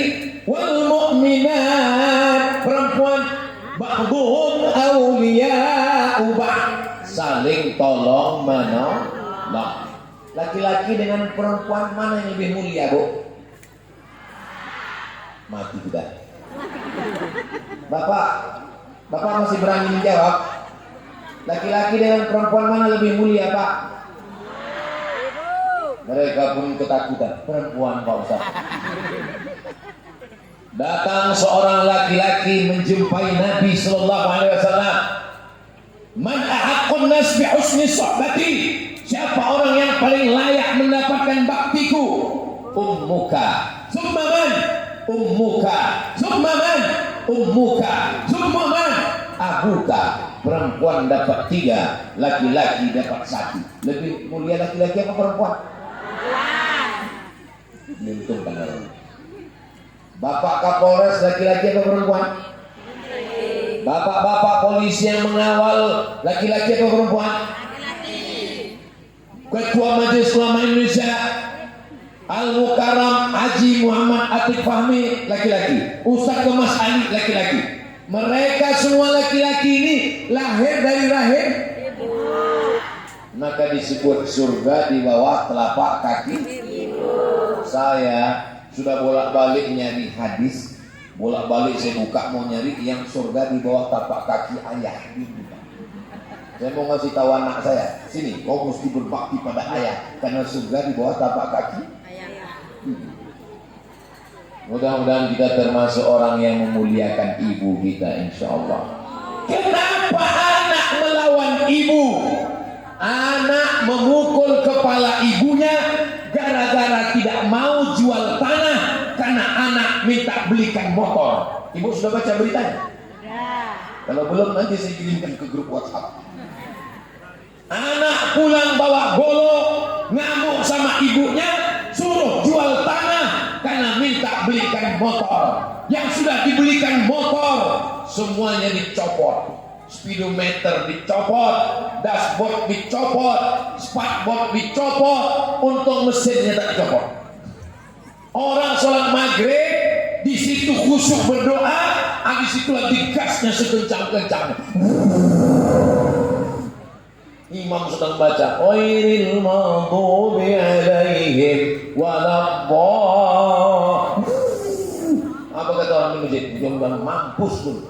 Speaker 1: wal mu'minat perempuan, ba'duhum awliya'u ba'd, saling tolong menolong. Laki-laki dengan perempuan mana yang lebih mulia, Bu? Mati kita. Bapak masih berani menjawab? Laki-laki dengan perempuan mana lebih mulia, Pak? Mereka pun ketakutan. Perempuan Pak Ustaz. Datang seorang laki-laki menjumpai Nabi sallallahu alaihi wasallam. Man ahaqqun nas bi husni suhbati? Siapa orang yang paling layak mendapatkan baktiku? Ummuka. Summa man? Ummuka. Summa man? Ummuka. Summa man? Abuka. Perempuan dapat 3, laki-laki dapat 1. Lebih mulia laki-laki apa perempuan? Diuntungkan orang. Bapak Kapolres laki-laki apa perempuan? Bapak-bapak polisi yang mengawal laki-laki apa perempuan? Ketua Majelis Ulama Indonesia Al-Mukarram Haji Muhammad Atik Fahmi laki-laki. Ustaz Kemas Ali laki-laki. Mereka semua laki-laki ini lahir dari rahim ibu. Maka disebut surga di bawah telapak kaki ibu. Saya sudah bolak-balik nyari hadis, bolak-balik saya buka mau nyari yang surga di bawah tapak kaki ayah. Saya mau ngasih tahu anak saya, sini kau mesti berbakti pada ayah karena surga di bawah tapak kaki ayah. Mudah-mudahan kita termasuk orang yang memuliakan ibu kita, insya Allah. Kenapa anak melawan ibu? Anak memukul kepala ibunya gara-gara tidak mau jual tanah karena anak minta belikan motor. Ibu sudah baca beritanya? Kalau belum nanti saya kirimkan ke grup WhatsApp. Anak pulang bawa golok, ngamuk sama ibunya, suruh jual tanah karena minta belikan motor. Yang sudah dibelikan motor semuanya dicopot. Speedometer dicopot, dashboard dicopot, spakboard dicopot, untung mesinnya tak dicopot. Orang sholat maghrib di situ khusyuk berdoa, habis itu lagi gasnya sekencang-kencang. Imam sedang baca, "Ghairil maghdubi 'alaihim waladdallin." Apa kata orang di masjid? Mudah-mudahan mampus dulu.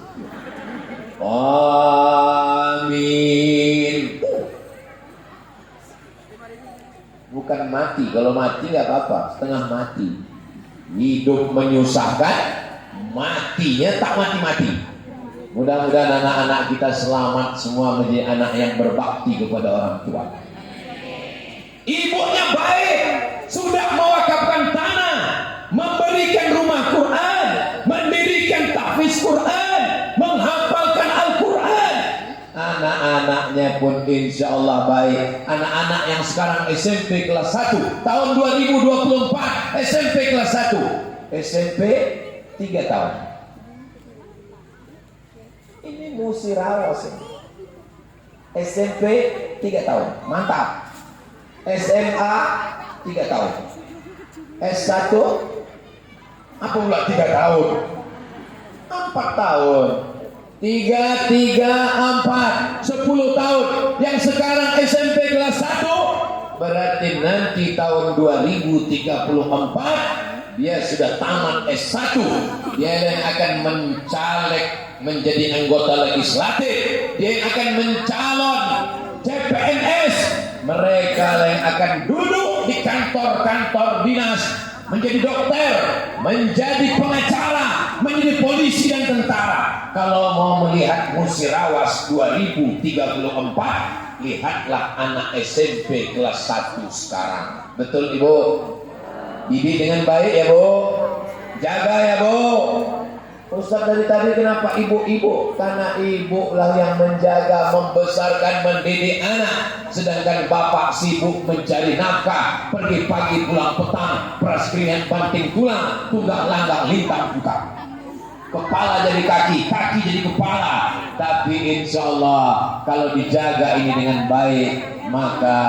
Speaker 1: Amin. Bukan mati, kalau mati nggak apa-apa, setengah mati. Hidup menyusahkan, matinya tak mati-mati. Mudah-mudahan anak-anak kita selamat semua menjadi anak yang berbakti kepada orang tua. Ibunya baik, sudah mewakafkan tanah, memberikan rumah Quran, mendirikan tahfiz Quran, menghafalkan Al-Quran. Anak-anaknya pun insya Allah baik. Anak-anak yang sekarang SMP kelas 1 tahun 2024, SMP kelas 1, SMP 3 tahun. Ini Musirawas ini. SMP 3 tahun, mantap. SMA 3 tahun. S1 apa pula 3 tahun? 4 tahun. 3, 4, 10 tahun. Yang sekarang SMP kelas 1 berarti nanti tahun 2034 dia sudah tamat S1. Dia yang akan mencaleg menjadi anggota legislatif. Dia akan mencalon CPNS. Mereka yang akan duduk di kantor-kantor dinas, menjadi dokter, menjadi pengacara, menjadi polisi dan tentara. Kalau mau melihat Musirawas 2034, lihatlah anak SMP kelas 1 sekarang. Betul Ibu? Didik dengan baik ya Bu. Jaga ya Bu. Ustaz dari tadi kenapa ibu-ibu? Karena ibu lah yang menjaga, membesarkan, mendidik anak. Sedangkan bapak sibuk mencari nafkah, pergi pagi pulang petang, peras keringat banting tulang, tunggak langgang lintang buka. Kepala jadi kaki, kaki jadi kepala. Tapi insya Allah kalau dijaga ini dengan baik, maka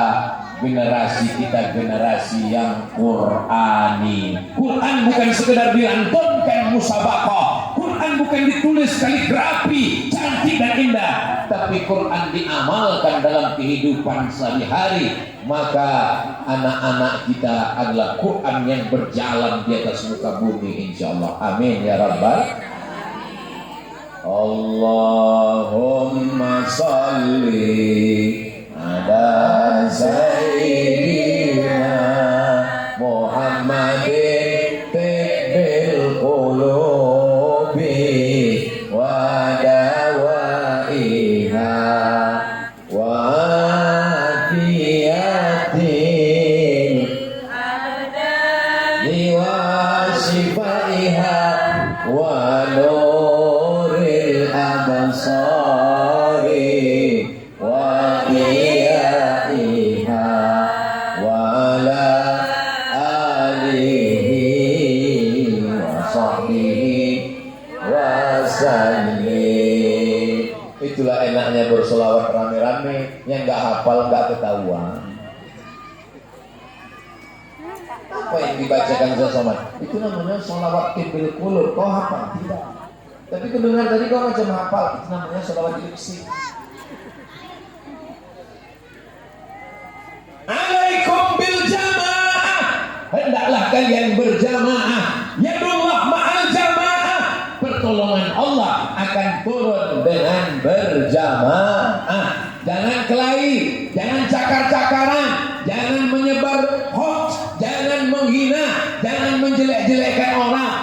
Speaker 1: generasi kita generasi yang Qurani. Quran bukan sekedar dilantunkan musabaqah. Quran bukan ditulis kaligrafi cantik dan indah, tapi Quran diamalkan dalam kehidupan sehari-hari. Maka anak-anak kita adalah Quran yang berjalan di atas muka bumi insyaallah. Amin ya rabbal. Allahumma salli ala sayyidina Muhammadin tibbil qulub ala alihi wa sahbihi wa sallim. Itulah enaknya bersolawat rame-rame, yang nggak hafal nggak ketahuan. Apa yang dibacakan Zasoman? Itu namanya solawat kibil kulur. Kau hafal? Tidak. Tapi kedengar tadi kau macam hafal. Itu namanya solawat lipsi. Alaikum bil jamaah. Hendaklah kalian berjamaah. Yadullah ma'al jamaah. Pertolongan Allah akan turun dengan berjamaah. Jangan kelahi, jangan cakar-cakaran, jangan menyebar hoax, jangan menghina, jangan menjelek-jelekkan orang.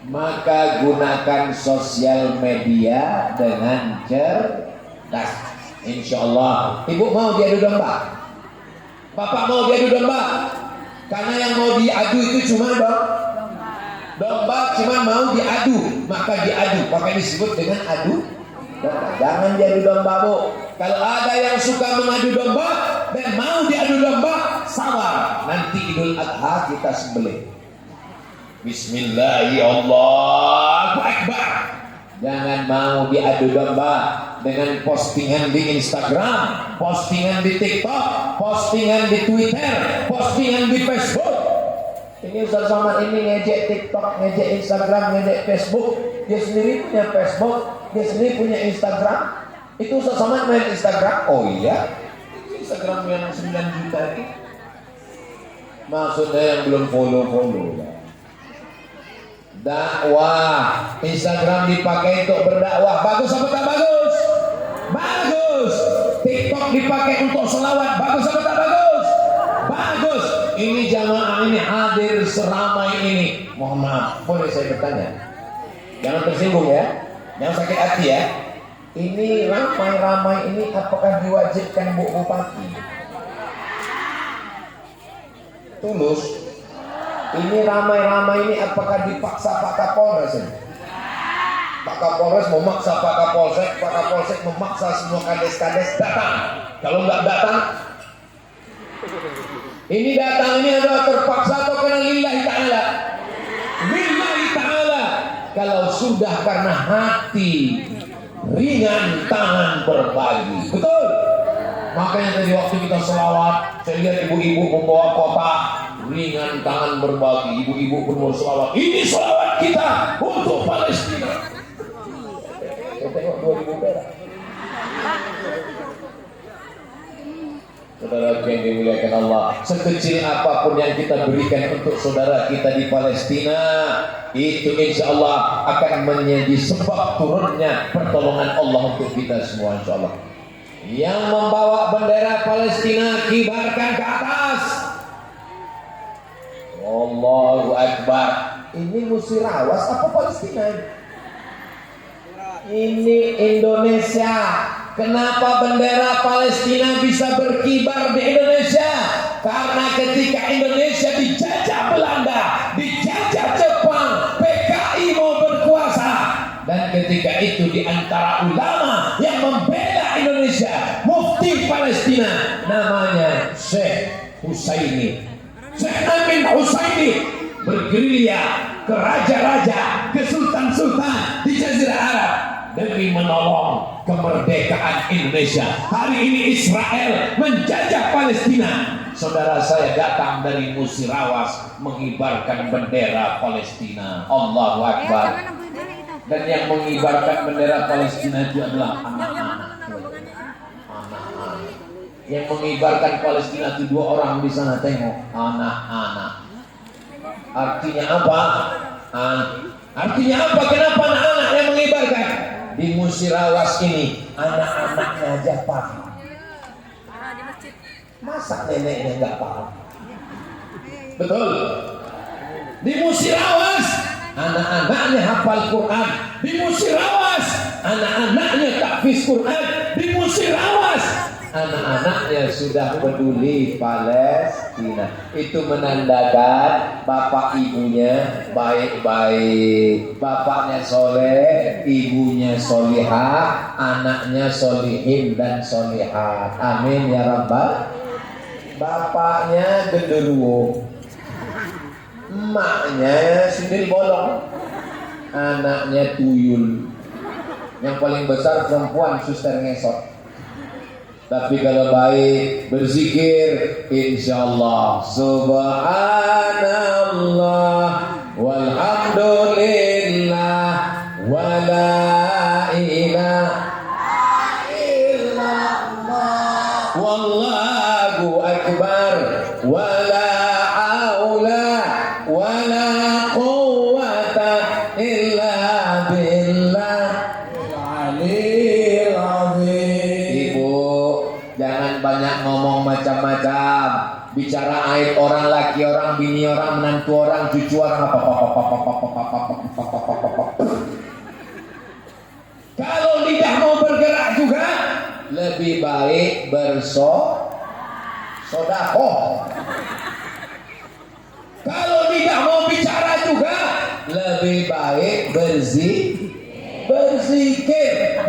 Speaker 1: Maka gunakan sosial media dengan cerdas. Insya Allah. Ibu mau diadu domba? Bapak mau diadu domba? Karena yang mau diadu itu cuma domba cuma mau diadu, maka diadu. Maka disebut dengan adu domba. Jangan diadu domba, Bu. Kalau ada yang suka mengadu domba dan mau diadu domba, sabar. Nanti Idul Adha kita sembelih. Bismillahirrahmanirrahim. Allahu Akbar. Jangan mau diadu domba dengan postingan di Instagram, postingan di TikTok, postingan di Twitter, postingan di Facebook. Ini Ustaz Somad ini ngejek TikTok, ngejek Instagram, ngejek Facebook. Dia sendiri punya Facebook, dia sendiri punya Instagram. Itu Ustaz Somad main Instagram. Oh iya, Instagram yang 9 juta ini. Maksudnya yang belum follow ya. Dakwah, Instagram dipakai untuk berdakwah. Bagus apa tak bagus? Bagus. TikTok dipakai untuk selawat. Bagus apa tak bagus? Bagus. Ini jamaah ini hadir seramai ini. Mohon maaf, boleh saya bertanya? Jangan tersinggung ya, jangan sakit hati ya. Ini ramai-ramai ini apakah diwajibkan Bu Bupati? Tulus. Ini ramai-ramai ini apakah dipaksa Pak Kapolres ini? Pak Kapolres memaksa Pak Kapolsek, Pak Kapolsek memaksa semua kades-kades datang. Kalau nggak datang, ini datang ini adalah terpaksa atau karena lillahi ta'ala? Lillahi ta'ala. Kalau sudah karena hati, ringan tangan berbagi. Betul? Makanya tadi waktu kita selawat, saya lihat ibu-ibu membawa kotak, ringan tangan berbagi. Ibu-ibu pun mau selawat. Ini selawat kita untuk Palestina. Saya tengok 2.000 perak. Saudara yang dimuliakan Allah, sekecil apapun yang kita berikan untuk saudara kita di Palestina, itu insya Allah akan menjadi sebab turunnya pertolongan Allah untuk kita semua insya Allah. Yang membawa bendera Palestina kibarkan ke atas. Allahu Akbar. Ini Musirawas apa Palestina? Ini Indonesia. Kenapa bendera Palestina bisa berkibar di Indonesia? Karena ketika Indonesia dijajah Belanda, dijajah Jepang, PKI mau berkuasa. Dan ketika itu di antara ulama yang membela Indonesia, mufti Palestina namanya Syekh Husaini. Syekh Amin Husaini bergerilya ke raja-raja, ke sultan-sultan di Jazirah Arab demi menolong kemerdekaan Indonesia. Hari ini Israel menjajah Palestina. Saudara saya datang dari Musirawas mengibarkan bendera Palestina. Allahu Akbar. Dan yang mengibarkan bendera Palestina itu adalah anak-anak. Yang mengibarkan Palestina itu 2 orang di sana, tengok, anak-anak. Artinya apa? Artinya apa? Kenapa anak-anak yang mengibarkan? Di Musirawas ini anak-anaknya aja paham. Masa neneknya nggak paham? Betul. Di Musirawas anak-anaknya hafal Quran. Di Musirawas anak-anaknya tahfiz Quran. Di Musirawas anak-anaknya sudah peduli Palestina. Itu menandakan bapak ibunya baik-baik. Bapaknya soleh, ibunya solihah, anaknya solihin dan solihat. Amin ya rabbal. Bapaknya genderuwo, emaknya sindil bolong, anaknya tuyul. Yang paling besar perempuan suster ngesot. Tapi kalau baik berzikir, insyaallah subhanallah walhamdulillah wala ilaha illallah wallahu akbar wala haula wala quwwata illa billah. Ibu, jangan banyak ngomong macam-macam. Bicara aib orang, laki orang, bini orang, menantu orang, cucu orang, kalau lidah mau bergerak juga, lebih baik bersodakoh. Kalau lidah mau bicara juga, lebih baik berzikir,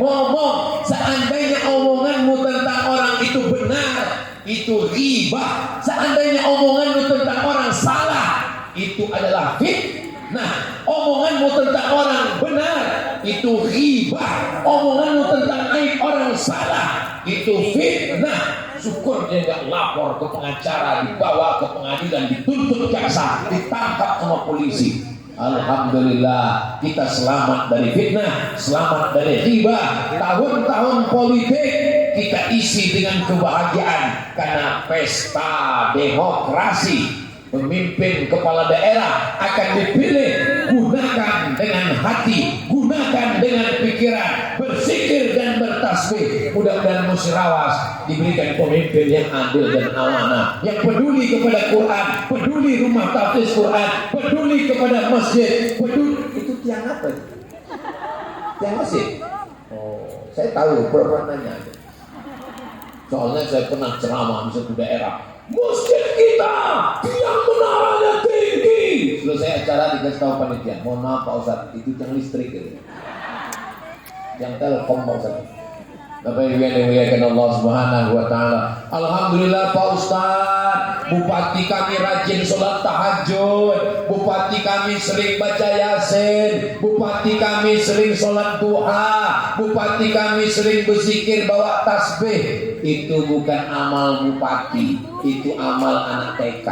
Speaker 1: ngomong. Seandainya omonganmu tentang orang itu benar, itu ghibah. Seandainya omonganmu tentang orang salah, itu adalah fitnah. Omonganmu tentang orang benar, itu ghibah. Omonganmu tentang aib orang salah, itu fitnah. Syukur dia nggak lapor ke pengacara, dibawa ke pengadilan, dituntut jaksa, ditangkap sama polisi. Alhamdulillah, kita selamat dari fitnah, selamat dari ghibah. Tahun-tahun politik kita isi dengan kebahagiaan karena pesta demokrasi. Pemimpin kepala daerah akan dipilih, gunakan dengan hati, gunakan dengan pikiran, berzikir dan bertasbih. Mudah-mudahan Musirawas diberikan pemimpin yang adil dan amanah, yang peduli kepada Quran, peduli rumah tahfiz Quran, peduli kepada masjid, peduli. Itu tiang apa? Tiang masjid? Oh, saya tahu, pernah nanya. Soalnya saya pernah ceramah di satu daerah. Masjid kita tiang menaranya tinggi. Selesai acara dikasih tahu panitia, mohon maaf Pak Ustadz, itu tiang listrik gitu. Yang telkom Pak Ustadz. Bapak Ibu yang dimuliakan Allah Subhanahu wa taala. Alhamdulillah Pak Ustadz, bupati kami rajin sholat tahajud, bupati kami sering baca Yasin, bupati kami sering sholat duha, bupati kami sering berzikir bawa tasbih. Itu bukan amal bupati, itu amal anak TK.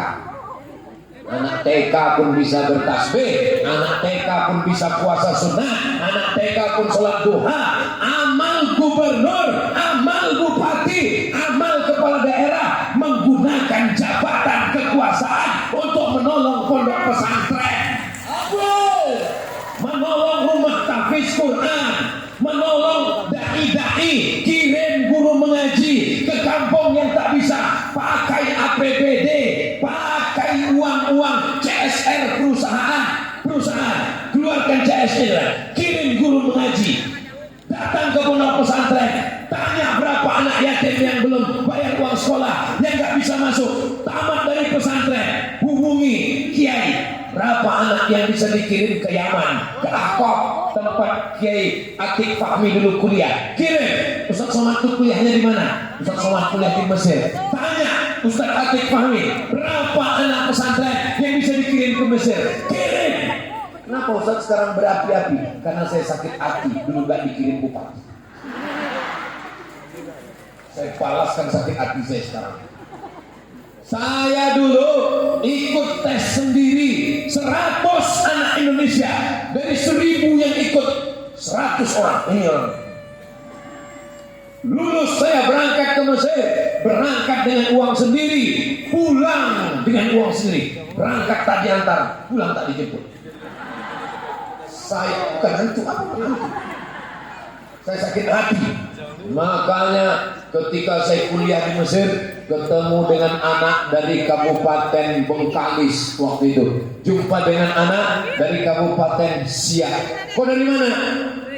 Speaker 1: Anak TK pun bisa bertasbih, anak TK pun bisa puasa sunnah, anak TK pun sholat duha. Amal gubernur, amal bupati, amal kepala daerah menggunakan jabatan kekuasaan untuk menolong pondok pesantren, menolong rumah tahfiz Quran, menolong dai-dai, kirim guru mengaji ke kampung yang tak bisa pakai APBD, pakai uang-uang CSR perusahaan, keluarkan CSR, kirim guru mengaji, datang ke pondok pesantren, tanya berapa anak yatim yang belum bayar uang sekolah, yang nggak bisa masuk, tamat dari pesantren, hubungi kiai. Berapa anak yang bisa dikirim ke Yaman, ke Ahqaf, tempat Kiai Atik Fahmi dulu kuliah? Kirim. Ustaz Somad itu kuliahnya di mana? Ustaz Somad kuliah di Mesir. Tanya Ustaz Atik Fahmi, berapa anak pesantren yang bisa dikirim ke Mesir? Kirim. Kenapa Ustaz sekarang berapi-api? Karena saya sakit hati, dulu gak dikirim bupati. Saya balaskan sakit hati saya sekarang. Saya dulu ikut tes sendiri 100 anak Indonesia. Dari 1000 yang ikut 100 orang. Ini orang. Lulus saya berangkat ke Mesir, berangkat dengan uang sendiri, pulang dengan uang sendiri. Berangkat tak diantar, pulang tak dijemput. Saya bukan hantu, apa hantu? Saya sakit hati. Makanya ketika saya kuliah di Mesir, ketemu dengan anak dari Kabupaten Bengkalis waktu itu. Jumpa dengan anak dari Kabupaten Siak. Kau dari mana?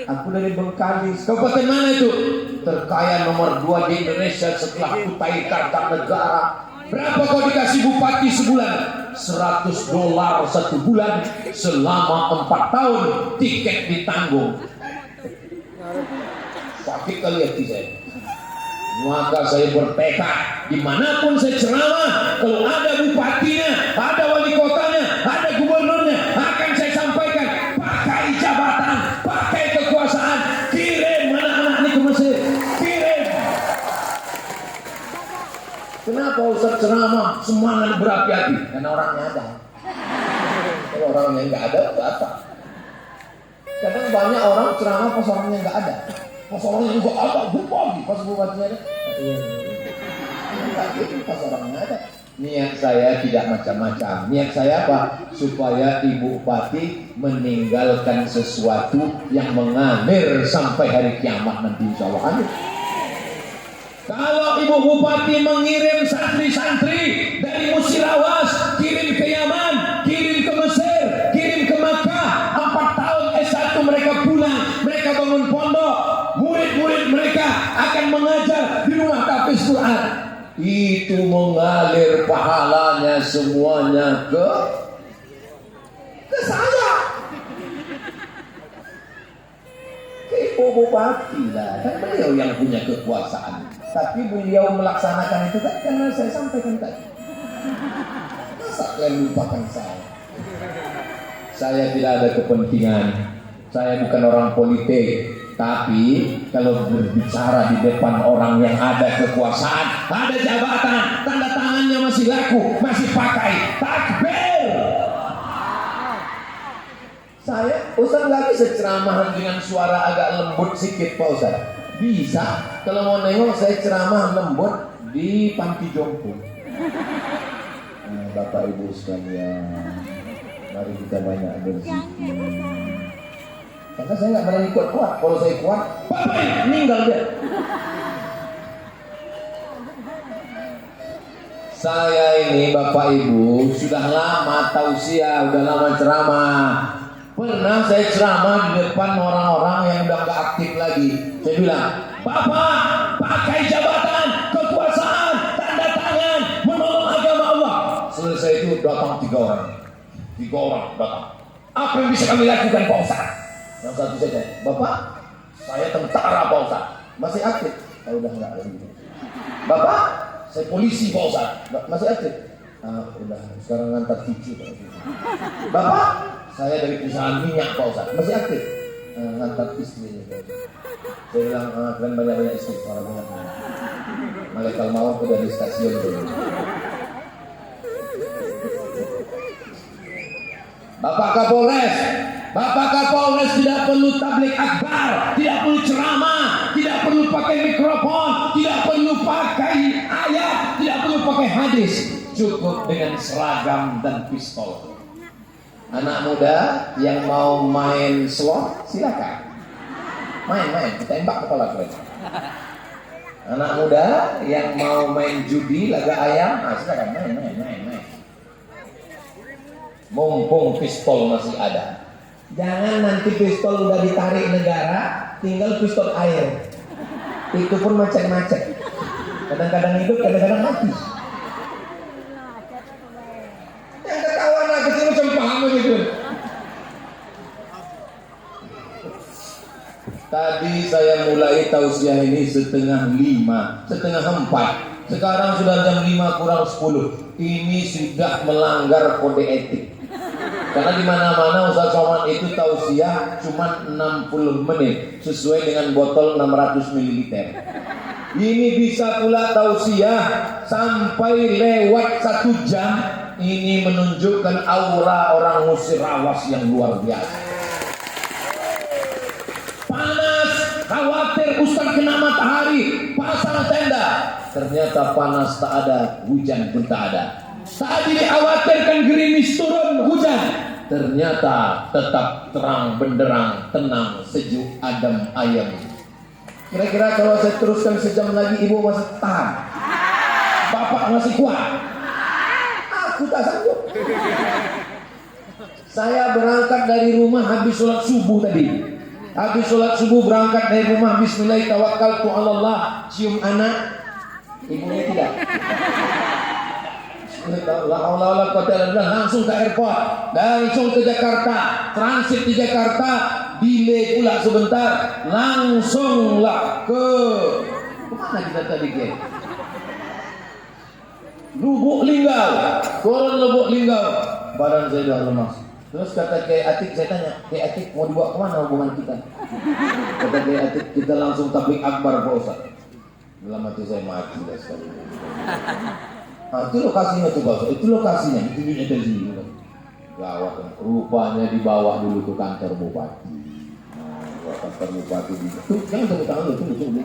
Speaker 1: Aku dari Bengkalis. Kabupaten mana itu? Terkaya nomor 2 di Indonesia setelah Kutai Kartanegara. Berapa kau dikasih bupati sebulan? $100 satu bulan selama 4 tahun. Tiket ditanggung. Sakit kali hati saya. Maka saya bertekad, dimanapun saya ceramah, kalau ada bupatinya, ada wali kotanya, ada gubernurnya, akan saya sampaikan, pakai jabatan, pakai kekuasaan, kirim anak-anak ini ke Mesir, kirim. Kenapa Ustaz ceramah semangat berapi-api? Karena orangnya ada. Kalau orangnya nggak ada, nggak apa. Kadang banyak orang ceramah pas orangnya nggak ada. Pas orangnya juga ada, pas bupatinya ada. Enggak gitu, pas orangnya ada. Niat saya tidak macam-macam. Niat saya apa? Supaya Ibu Bupati meninggalkan sesuatu yang mengalir sampai hari kiamat nanti, insya Allah. Amin. Kalau Ibu Bupati mengirim santri-santri dari Musirawas, kirim ke Yaman, kirim ke Mesir, kirim ke Makkah, 4 tahun S1 mereka pulang, mereka bangun pondok, murid-murid mereka akan mengajar di rumah tahfiz Quran. Itu mengalir pahalanya semuanya ke saya, ke Ibu Bupati lah, kan beliau yang punya kekuasaan. Tapi beliau melaksanakan itu kan karena saya sampaikan tadi. Masa kalian lupakan saya? Saya tidak ada kepentingan. Saya bukan orang politik. Tapi kalau berbicara di depan orang yang ada kekuasaan, ada jabatan, tanda tangannya masih laku, masih pakai, takbir. Saya Ustaz lagi ceramah dengan suara agak lembut sedikit Pak Ustaz. Bisa, kalau mau nengok saya ceramah lembut di panti jompo. Nah, Bapak Ibu sekalian, mari kita banyak berzikir. Karena saya nggak berani kuat-kuat. Kalau saya kuat, Bapak meninggal dia. Saya ini Bapak Ibu sudah lama tausiah, udah lama ceramah. Pernah saya ceramah di depan orang-orang yang udah gak aktif lagi. Saya bilang, Bapak pakai jabatan, kekuasaan, tanda tangan, menolong agama Allah. Selesai itu datang 3 orang. 3 orang datang. Apa yang bisa kami lakukan Pak Ustaz? Yang satu saja, Bapak, saya tentara Pak Ustaz. Masih aktif? Udah enggak lagi. Bapak, saya polisi Pak Ustaz. Masih aktif? Udah, sekarang ngantar cucu Pak Ustaz. Bapak, saya dari perusahaan minyak Pak Ustaz. Masih aktif? Ngantar istri. Saya bilang, kalian banyak-banyak istri. Orang banyak. Malaikat maut udah di stasiun dulu. Bapak Kapolres tidak perlu tablik akbar, tidak perlu ceramah, tidak perlu pakai mikrofon, tidak perlu pakai ayat, tidak perlu pakai hadis. Cukup dengan seragam dan pistol. Anak muda yang mau main slot, silakan. Main, tembak kepala kalian. Anak muda yang mau main judi, laga ayam, silakan main. Mumpung pistol masih ada. Jangan nanti pistol udah ditarik negara, tinggal pistol air. Itu pun macet-macet. Kadang-kadang hidup, kadang-kadang mati. Yang ketawa anak kecil macam paham gitu. Tadi saya mulai tausiah ini 4:30, 4:30. Sekarang sudah jam 5 kurang 10. Ini sudah melanggar kode etik. Karena di mana-mana Ustaz Somad itu tausiah cuma 60 menit sesuai dengan botol 600 ml. Ini bisa pula tausiah sampai lewat 1 jam. Ini menunjukkan aura orang Musirawas yang luar biasa. Panas, khawatir Ustaz kena matahari, pasang tenda. Ternyata panas tak ada, hujan pun tak ada. Tadi dikhawatirkan gerimis turun hujan, ternyata tetap terang benderang, tenang, sejuk, adem, ayem. Kira-kira kalau saya teruskan sejam lagi, ibu masih tahan? Bapak masih kuat? Aku tak sanggup. Saya berangkat dari rumah habis sholat subuh tadi. Habis sholat subuh berangkat dari rumah, bismillah tawakkaltu 'alallah, cium anak, ibunya tidak. Langsung ke airport, langsung ke Jakarta, transit di Jakarta, delay pula sebentar, langsunglah ke Kemana kita tadi Kiai? Lubuk Linggau, turun Lubuk Linggau. Badan saya dah lemas. Terus kata Kiai Atik, saya tanya, Kiai Atik mau dibawa kemana hubungan kita? Kata Kiai Atik, kita langsung tablik akbar Pak Ustaz. Dalam hati saya mati dah sekali. Nah, itu lokasinya tuh Pak Ustaz, itu lokasinya, itu dari sini. Gawat, rupanya dibawa dulu ke kantor bupati. Nah, kantor bupati di itu, jangan tepuk tangan dulu, tunggu.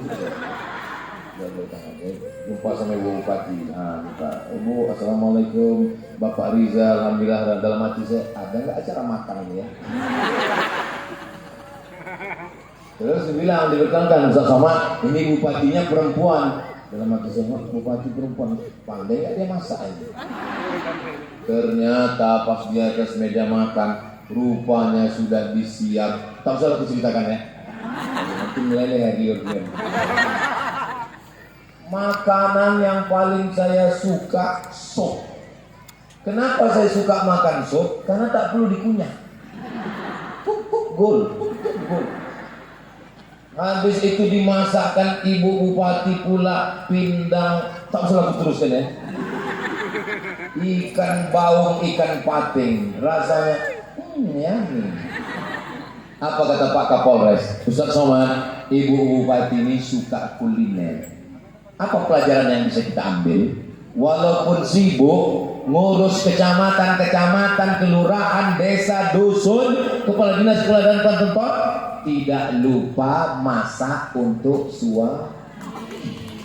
Speaker 1: Jumpa sama Ibu Bupati. Nah, Ibu, assalamualaikum. Bapak Rizal, alhamdulillah. Dalam hati saya, ada nggak acara makan ini ya? Terus dibilang, diberitakan sama ini bupatinya perempuan. Dalam hati saya, bupati perempuan, pandai nggak dia masak ini? Ternyata pas di atas meja makan, rupanya sudah disiap. Tak usah aku ceritakan ya. Nanti meleleh ya dia. Makanan yang paling saya suka sop. Kenapa saya suka makan sop? Karena tak perlu dikunyah. Gol. Habis itu dimasakkan Ibu Bupati pula pindang. Tak usah aku teruskan ya. Ikan baung, ikan pating. Rasanya ya. Apa kata Pak Kapolres? Ustaz Somad, Ibu Bupati ini suka kuliner. Apa pelajaran yang bisa kita ambil? Walaupun sibuk ngurus kecamatan, kelurahan, desa, dusun, kepala dinas, kepala dan kantor, tidak lupa masak untuk suami.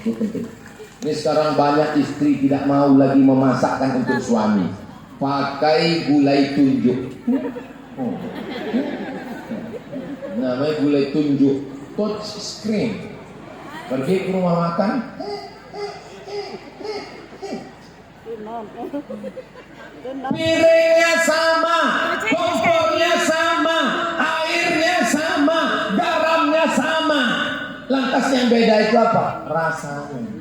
Speaker 1: Itu penting. Ini sekarang banyak istri tidak mau lagi memasakkan untuk suami. Pakai gulai tunjuk. Namanya gulai tunjuk. Touch screen. Pergi ke rumah makan. Piringnya sama, kompornya sama, airnya sama, garamnya sama. Lantas yang beda itu apa? Rasanya.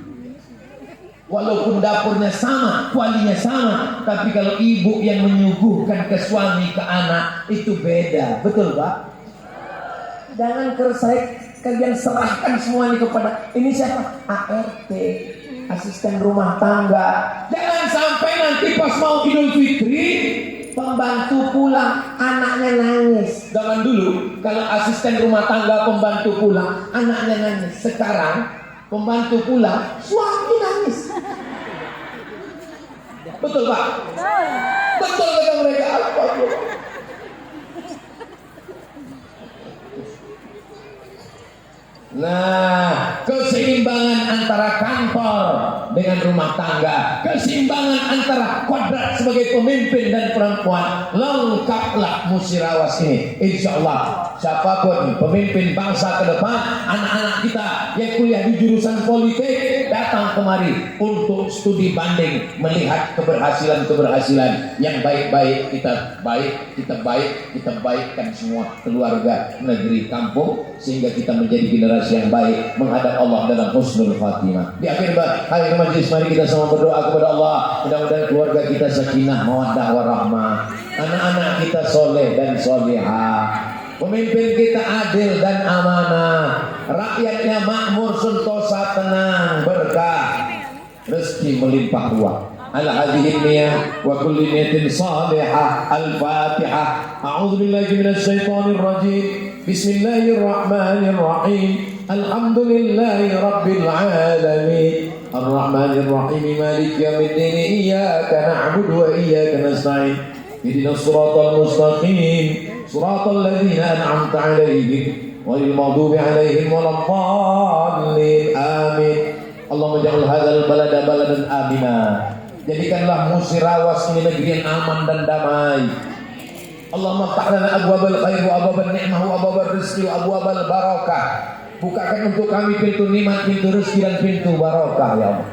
Speaker 1: Walaupun dapurnya sama, kualinya sama, tapi kalau ibu yang menyuguhkan ke suami, ke anak, itu beda. Betul Pak? Jangan kalian serahkan semuanya kepada ini siapa? ART, asisten rumah tangga. Jangan sampai nanti pas mau Idul Fitri pembantu pulang anaknya nangis. Zaman dulu kalau asisten rumah tangga pembantu pulang anaknya nangis. Sekarang pembantu pulang suami nangis. Betul Pak? Betul kata mereka. Apa? Nah, keseimbangan antara kantor dengan rumah tangga, keseimbangan antara kuadrat sebagai pemimpin dan perempuan, lengkaplah Musirawas ini. Insya Allah, siapapun pemimpin bangsa ke depan, anak-anak kita yang kuliah di jurusan politik datang kemari untuk studi banding, melihat keberhasilan yang baik-baik kita baikkan semua keluarga, negeri, kampung, sehingga kita menjadi generasi yang baik menghadap Allah dalam husnul khatimah. Di akhir hari majlis mari kita sama berdoa kepada Allah, mudah-mudahan keluarga kita sakinah, mawaddah warahmah, anak-anak kita soleh dan solehah, pemimpin kita adil dan amanah, rakyatnya makmur, sentosa, tenang, berkah, rezeki melimpah ruah. Ala hadhihi niyyah wa kulli niyatin salihah. Al-Fatihah. A'udzu billahi minasy syaithanir rajim. Bismillahirrahmanirrahim. Alhamdulillahi rabbil alamin. Ar-Rahmanir Rahim. Maliki yaumiddin. Iyyaka na'budu wa iyyaka nasta'in. Ihdinas siratal mustaqim. Siratal ladzina an'amta 'alaihim ghairil maghdubi 'alaihim waladdallin. Amin. Allahumma ja'al hadzal balada baladan amina. Jadikanlah Musirawas ini negeri yang aman dan damai. Allahumma ftah lana abwabal khair wa abwabal ni'mah wa abwabal rizqi wa abwabal barakah. Bukakan untuk kami pintu nikmat, pintu rezeki dan pintu barakah ya Allah.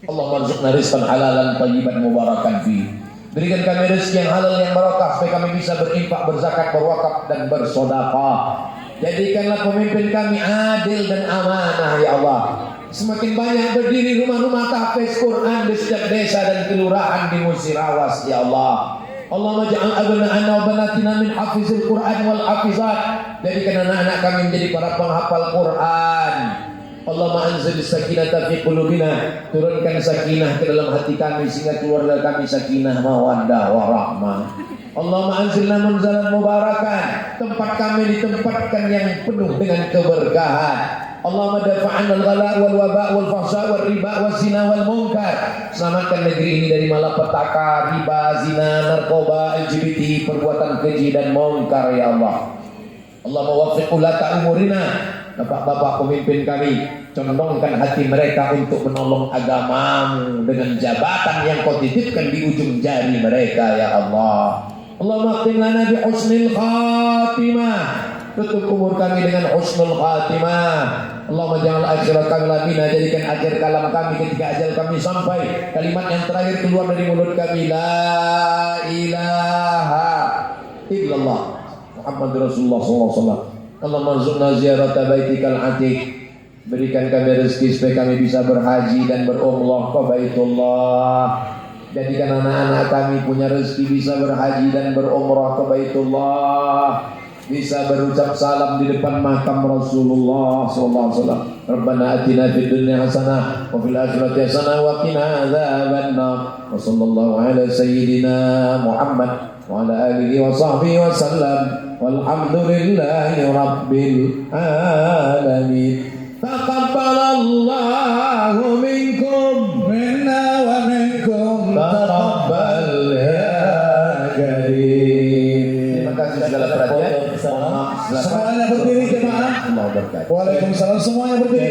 Speaker 1: Allahumma rzuqna rizqan halalan thayyiban mubarakan fi. Berikan kami rezeki yang halal yang barakah supaya kami bisa berinfak, berzakat, berwakaf dan bersedekah. Jadikanlah pemimpin kami adil dan amanah ya Allah. Semakin banyak berdiri rumah-rumah tahfiz Quran di setiap desa dan kelurahan di Musirawas ya Allah. Allahumma ja'al abna'ana wa banatina min hafizil Quran wal hafizat. Jadikan anak-anak kami menjadi para penghafal Quran. Allahumma anzil sakinata fi qulubina, turunkan sakinah ke dalam hati kami sehingga keluarga kami sakinah mawaddah warahmah. Allahumma anzilna munzalan mubarakan, tempat kami ditempatkan yang penuh dengan keberkahan. Allahumma dafa'an al-ghala wal waba wal fahsya wal riba wal zina wal munkar. Selamatkan negeri ini dari malapetaka, riba, zina, narkoba, LGBT, perbuatan keji dan munkar ya Allah. Allahumma waffiq ulata umurina, bapak-bapak pemimpin kami, condongkan hati mereka untuk menolong agamamu dengan jabatan yang kau titipkan di ujung jari mereka ya Allah. Allahumma qim lana bi husnil khatimah, tutup umur kami dengan husnul khatimah. Allahumma jangan akhirat kami lamina, jadikan akhir kalam kami ketika ajal kami sampai, kalimat yang terakhir keluar dari mulut kami, la ilaha illallah Muhammad Rasulullah SAW. Allahumma rzuqna ziyarata baitikal atiq, berikan kami rezeki supaya kami bisa berhaji dan berumrah ke Baitullah. Jadikan anak-anak kami punya rezeki bisa berhaji dan berumrah ke Baitullah, bisa berucap salam di depan makam Rasulullah SAW. Rabbana atina fid dunya hasanah wa fil akhirati hasanah wa qina adzabannar. Wa sallallahu ala sayyidina Muhammad wa ala alihi wa sahbihi wa sallam. Walhamdulillahi rabbil alamin. Taqabbalallahu minkum minna wa minkum taqabbal ya karim. Terima kasih segala perhatian.
Speaker 3: Semuanya berdiri jemaah.
Speaker 1: Allah berkati.
Speaker 3: Waalaikumsalam, semuanya berdiri.